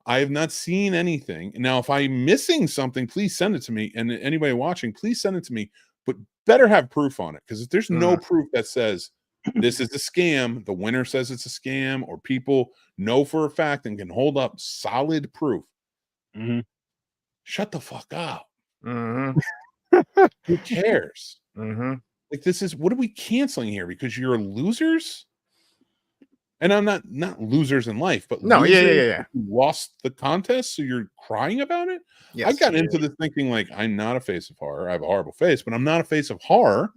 I have not seen anything. Now, if I'm missing something, please send it to me. And anybody watching, please send it to me. But better have proof on it, because if there's no proof that says this is a scam, the winner says it's a scam, or people know for a fact and can hold up solid proof. Shut the fuck up. Who cares? Like, this is, what are we canceling here? Because you're losers? And I'm not losers in life, but no, yeah. You lost the contest, so you're crying about it? Yes, I got into this thinking, like, I'm not a face of horror. I have a horrible face, but I'm not a face of horror.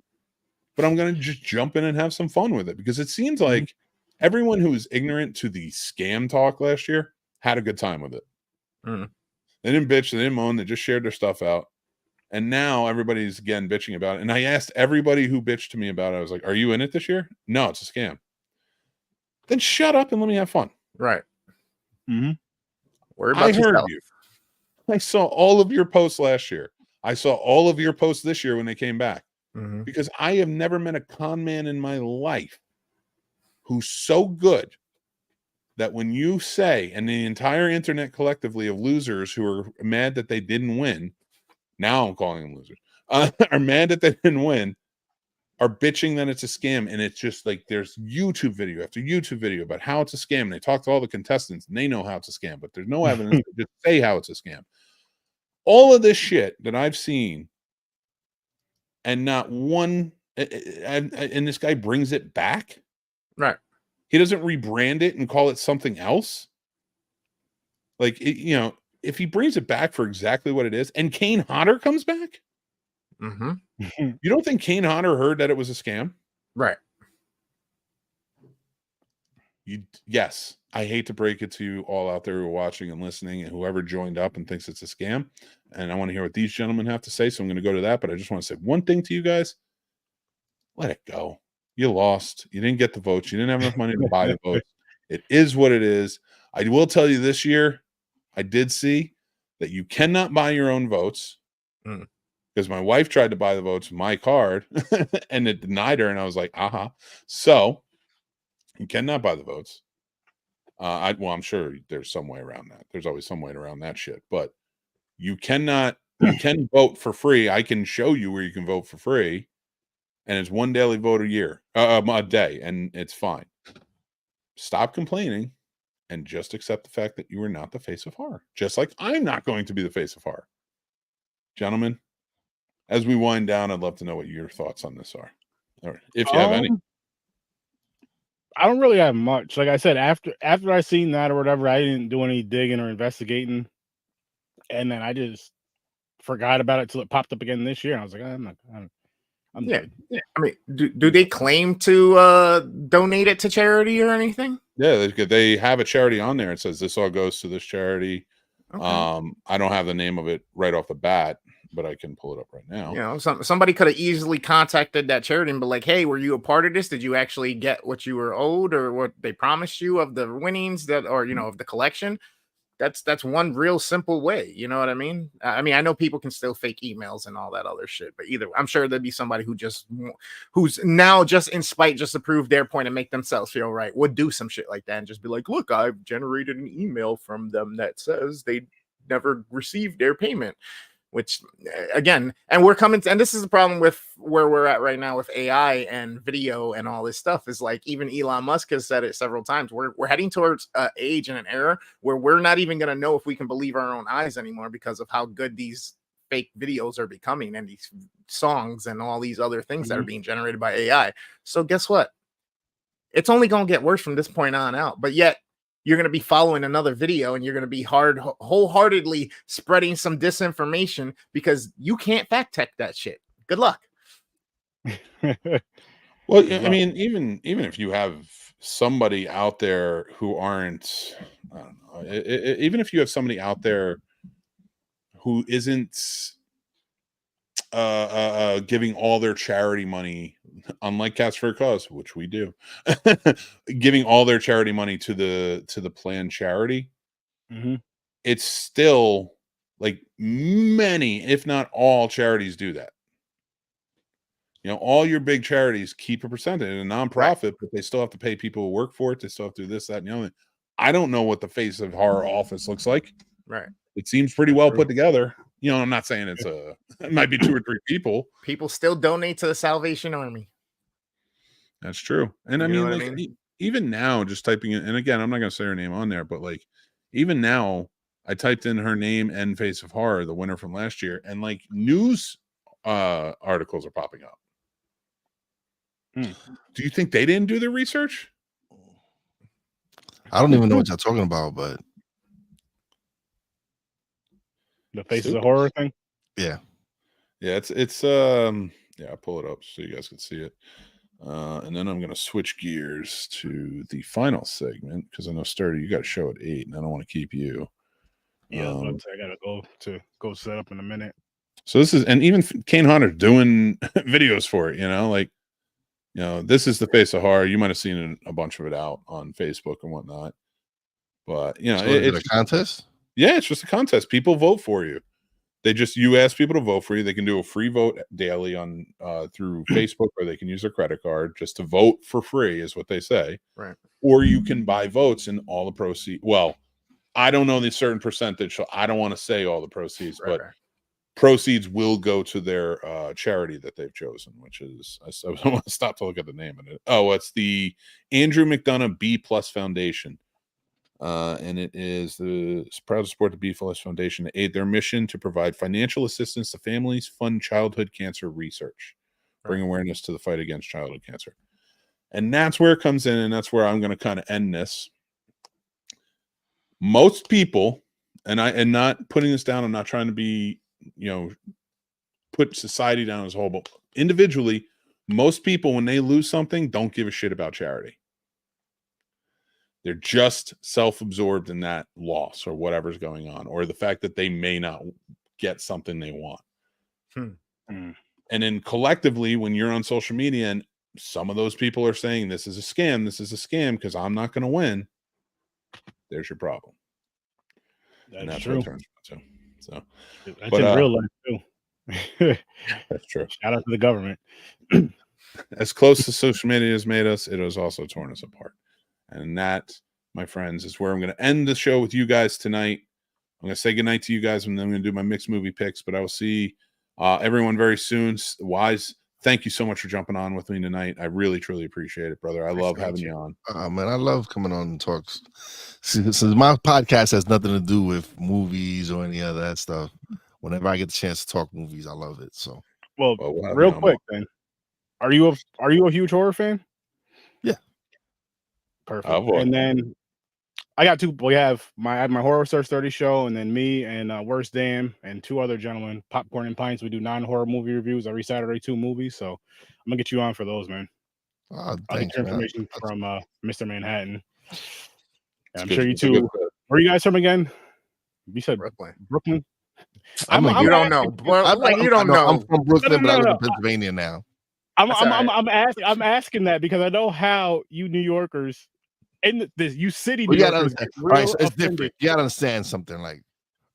But I'm going to just jump in and have some fun with it, because it seems like everyone who was ignorant to the scam talk last year had a good time with it. They didn't bitch, they didn't moan, they just shared their stuff out. And now everybody's again bitching about it. And I asked everybody who bitched to me about it, I was like, are you in it this year? No, it's a scam. Then shut up and let me have fun. Right. I heard you. I saw all of your posts last year. I saw all of your posts this year when they came back. Because I have never met a con man in my life who's so good that when you say, and the entire internet collectively of losers who are mad that they didn't win, now I'm calling them losers, are mad that they didn't win, are bitching that it's a scam. And it's just like there's YouTube video after YouTube video about how it's a scam. And they talk to all the contestants and they know how it's a scam, but there's no evidence to just say how it's a scam. All of this shit that I've seen, and not one, and this guy brings it back. Right. He doesn't rebrand it and call it something else. Like, if he brings it back for exactly what it is, and Kane Hodder comes back, you don't think Kane Hodder heard that it was a scam? Right. Yes, I hate to break it to you all out there who are watching and listening, and whoever joined up and thinks it's a scam. And I want to hear what these gentlemen have to say, so I'm going to go to that. But I just want to say one thing to you guys. Let it go. You lost. You didn't get the votes. You didn't have enough money to buy the votes. It is what it is. I will tell you this year, I did see that you cannot buy your own votes, because my wife tried to buy the votes with my card and it denied her. And I was like, So you cannot buy the votes. I'm sure there's some way around that. There's always some way around that shit. But you cannot. You can vote for free. I can show you where you can vote for free, and it's one daily vote a day, and it's fine. Stop complaining, and just accept the fact that you are not the face of horror. Just like I'm not going to be the face of horror, gentlemen. As we wind down, I'd love to know what your thoughts on this are, or if you have any. I don't really have much. Like I said, after I seen that or whatever, I didn't do any digging or investigating, and then I just forgot about it till it popped up again this year. And I was like, I'm good. Yeah. I mean, do they claim to donate it to charity or anything? Yeah, they have a charity on there. It says this all goes to this charity. Okay. I don't have the name of it right off the bat, but I can pull it up right now. Somebody could have easily contacted that charity and be like, hey, were you a part of this? Did you actually get what you were owed or what they promised you of the winnings of the collection? That's one real simple way. You know what I mean? I know people can still fake emails and all that other shit, but either I'm sure there'd be somebody who's now just in spite, just to prove their point and make themselves feel right, would do some shit like that and just be like, look, I've generated an email from them that says they never received their payment. which again, and we're coming to, and this is the problem with where we're at right now with AI and video and all this stuff is like, even Elon Musk has said it several times. We're heading towards an age and an era where we're not even going to know if we can believe our own eyes anymore because of how good these fake videos are becoming and these songs and all these other things that are being generated by AI. So guess what? It's only going to get worse from this point on out, but yet you're going to be following another video and you're going to be wholeheartedly spreading some disinformation because you can't fact check that shit. Good luck. Well, I mean, even if you have somebody out there who aren't, I don't know, even if you have somebody out there who isn't giving all their charity money, unlike Cats for a Cause, which we do, giving all their charity money to the planned charity, it's still like many, if not all, charities do that. You know, all your big charities keep a percentage, a nonprofit, but they still have to pay people who work for it. They still have to do this, that, and the other. I don't know what the face of horror office looks like. Right. It seems pretty well put together. You know, I'm not saying it might be 2 or 3 people. People still donate to the Salvation Army. That's true. And I mean, even now, just typing in, and again, I'm not going to say her name on there, but like, even now, I typed in her name and Face of Horror, the winner from last year, and like news articles are popping up. Do you think they didn't do their research? I don't even know what you're talking about, but the Faces of Horror thing. Yeah, it's yeah. I'll pull it up so you guys can see it, and then I'm gonna switch gears to the final segment because I know Sturdy, you got a show at 8, and I don't want to keep you. Yeah, I gotta go set up in a minute. So this is, and even Kane Hunter doing videos for it. You know, like, you know, this is the Face of Horror. You might have seen a bunch of it out on Facebook and whatnot. But you know, so it's a contest. Yeah, it's just a contest. People vote for you. You ask people to vote for you. They can do a free vote daily on through Facebook, or they can use their credit card just to vote for free, is what they say. Right. Or you can buy votes and all the proceeds. Well, I don't know the certain percentage, so I don't want to say all the proceeds, but proceeds will go to their charity that they've chosen, which is, I don't want to stop to look at the name of it. Oh, it's the Andrew McDonough B+ Foundation. And it is proud to support the B+ Foundation to aid their mission to provide financial assistance to families, fund childhood cancer research, bring awareness to the fight against childhood cancer. And that's where it comes in, and that's where I'm going to kind of end this. Most people, and not putting this down, I'm not trying to be, you know, put society down as a whole, but individually, most people, when they lose something, don't give a shit about charity. They're just self-absorbed in that loss or whatever's going on, or the fact that they may not get something they want. And then collectively, when you're on social media and some of those people are saying this is a scam because I'm not going to win, there's your problem. That's true. What it turns out to. So that's in real life too. That's true. Shout out to the government. As close as social media has made us, it has also torn us apart. And that, my friends, is where I'm going to end the show with you guys tonight. I'm going to say goodnight to you guys, and then I'm going to do my mixed movie picks. But I will see everyone very soon. Wize, thank you so much for jumping on with me tonight. I really, truly appreciate it, brother. I love having you on. Man, I love coming on and talk. Since my podcast has nothing to do with movies or any of that stuff, whenever I get the chance to talk movies, I love it. So, well real quick, then, are you a huge horror fan? Yeah. Perfect. And then I got 2. We have my Horror Search 30 show, and then me and Worst Damn and 2 other gentlemen, Popcorn and Pints. We do non-horror movie reviews every Saturday, 2 movies. So I'm gonna get you on for those, man. I'll get your information from Mr. Manhattan. And I'm sure you two. Where are you guys from again? You said Brooklyn. You don't know. You don't know. I'm from Brooklyn, but I live in Pennsylvania now. I'm asking that because I know how you New Yorkers and you city New Yorkers. All right, so it's different. You gotta understand something. Like,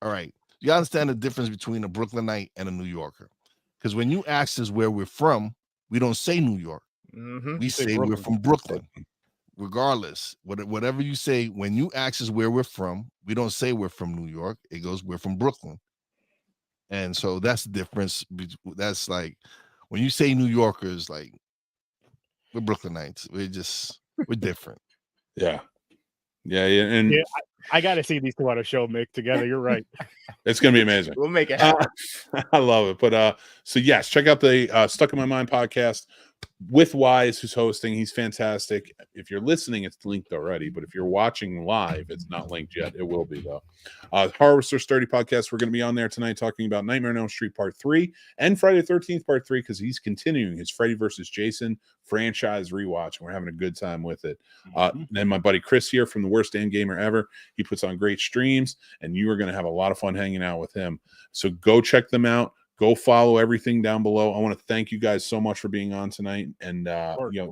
all right, you understand the difference between a Brooklynite and a New Yorker. Because when you ask us where we're from, we don't say New York. We say we're from Brooklyn. Regardless, whatever you say, when you ask us where we're from, we don't say we're from New York. It goes, we're from Brooklyn. And so that's the difference. That's like when you say New Yorkers, like we're Brooklynites. We're different. Yeah. And yeah, I got to see these two on a show, Mick, together. You're right. It's gonna be amazing. We'll make it happen. I love it. But so yes, check out the Stuck in My Mind podcast with Wize, who's hosting. He's fantastic. If you're listening, it's linked already. But if you're watching live, it's not linked yet. It will be though. Horror Source 30 podcast. We're going to be on there tonight talking about Nightmare on Elm Street Part 3 and Friday the 13th Part 3 because he's continuing his Freddy versus Jason franchise rewatch, and we're having a good time with it. And my buddy Chris here from the Worst Damn Gamer Ever. He puts on great streams, and you are going to have a lot of fun hanging out with him. So go check them out. Go follow everything down below. I want to thank you guys so much for being on tonight. And,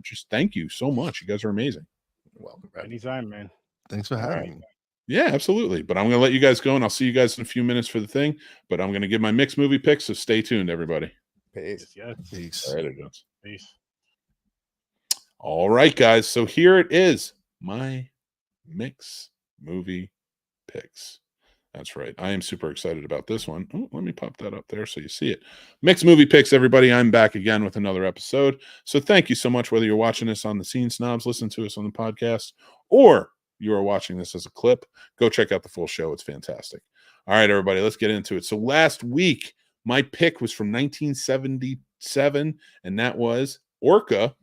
just thank you so much. You guys are amazing. Welcome. Anytime, man. Thanks for having me. Yeah, absolutely. But I'm going to let you guys go, and I'll see you guys in a few minutes for the thing. But I'm going to give my mixed movie picks, so stay tuned, everybody. Peace. Yes. Peace. All right, it goes. Peace. All right, guys. So here it is. My mixed movie picks. That's right. I am super excited about this one. Oh, let me pop that up there so you see it. Mixed movie picks, everybody. I'm back again with another episode. So thank you so much, whether you're watching this on the Scene Snobs, listen to us on the podcast, or you are watching this as a clip. Go check out the full show. It's fantastic. All right, everybody, let's get into it. So last week, my pick was from 1977, and that was Orca.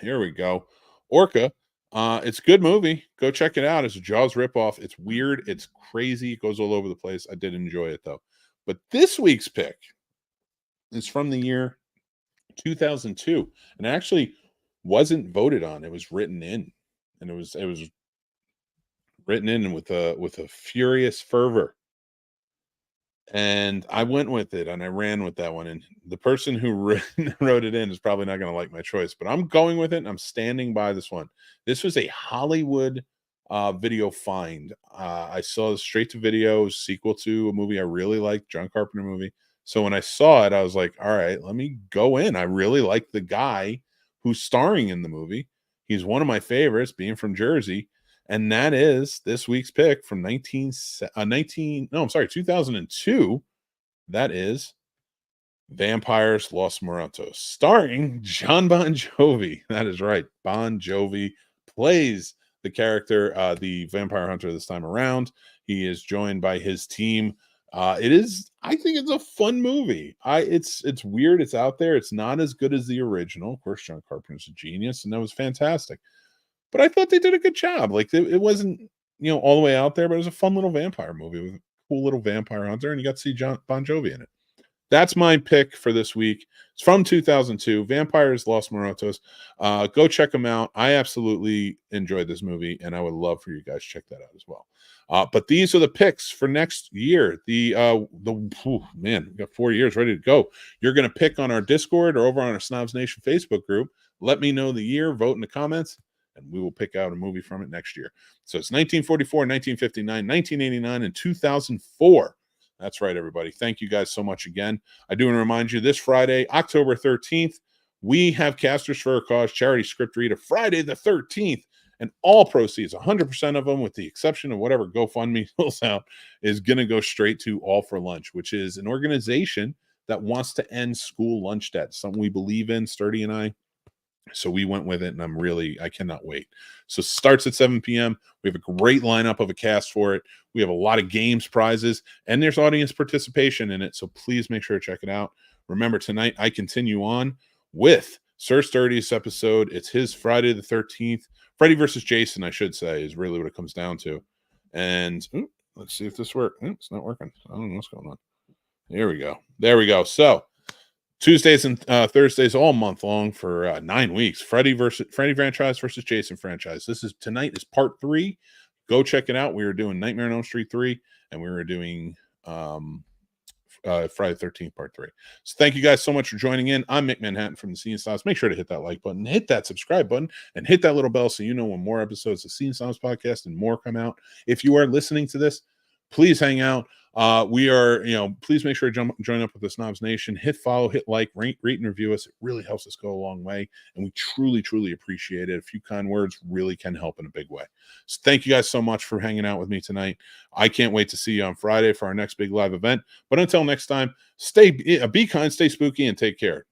Here we go. Orca. It's a good movie. Go check it out. It's a Jaws ripoff. It's weird. It's crazy. It goes all over the place. I did enjoy it though. But this week's pick is from the year 2002, and it actually wasn't voted on. It was written in, and it was written in with a furious fervor. And I went with it, and I ran with that one. And the person who wrote it in is probably not going to like my choice, but I'm going with it, and I'm standing by this one. This was a Hollywood video find. I saw the straight-to-video sequel to a movie I really liked, John Carpenter movie. So when I saw it, I was like, all right, let me go in. I really like the guy who's starring in the movie. He's one of my favorites, being from Jersey. And that is this week's pick from 2002. That is Vampires Los Muertos, starring John Bon Jovi. That is right. Bon Jovi plays the character, the vampire hunter this time around. He is joined by his team. I think it's a fun movie. It's weird. It's out there. It's not as good as the original. Of course, John Carpenter's a genius, and that was fantastic. But I thought they did a good job. Like it wasn't, all the way out there, but it was a fun little vampire movie with a cool little vampire hunter, and you got to see John Bon Jovi in it. That's my pick for this week. It's from 2002, Vampires Los Muertos. Go check them out. I absolutely enjoyed this movie, and I would love for you guys to check that out as well. But these are the picks for next year. We got 4 years ready to go. You're going to pick on our Discord or over on our Snobs Nation Facebook group. Let me know the year, vote in the comments, and we will pick out a movie from it next year. So it's 1944, 1959, 1989, and 2004. That's right, everybody. Thank you guys so much again. I do want to remind you, this Friday, October 13th, we have Casters for a Cause charity script reader, Friday the 13th, and all proceeds, 100% of them, with the exception of whatever GoFundMe fills out, is going to go straight to All for Lunch, which is an organization that wants to end school lunch debt, something we believe in, Sturdy and I. So we went with it, and I cannot wait. So it starts at 7 p.m. We have a great lineup of a cast for it. We have a lot of games, prizes, and there's audience participation in it. So please make sure to check it out. Remember, tonight I continue on with Sir Sturdy's episode. It's his Friday the 13th. Freddy versus Jason, I should say, is really what it comes down to. And let's see if this works. It's not working. I don't know what's going on. Here we go. There we go. So Tuesdays and Thursdays all month long for 9 weeks. Freddy franchise versus Jason franchise. Tonight is part 3. Go check it out. We were doing Nightmare on Elm Street 3, and we were doing Friday the 13th part 3. So thank you guys so much for joining in. I'm Mick Manhattan from the Scene Snobs. Make sure to hit that like button, hit that subscribe button, and hit that little bell so you know when more episodes of Scene Snobs Podcast and more come out. If you are listening to this, please hang out. We are, please make sure to join up with the Snobs Nation. Hit follow, hit like, rate, and review us. It really helps us go a long way, and we truly, truly appreciate it. A few kind words really can help in a big way. So thank you guys so much for hanging out with me tonight. I can't wait to see you on Friday for our next big live event. But until next time, be kind, stay spooky, and take care.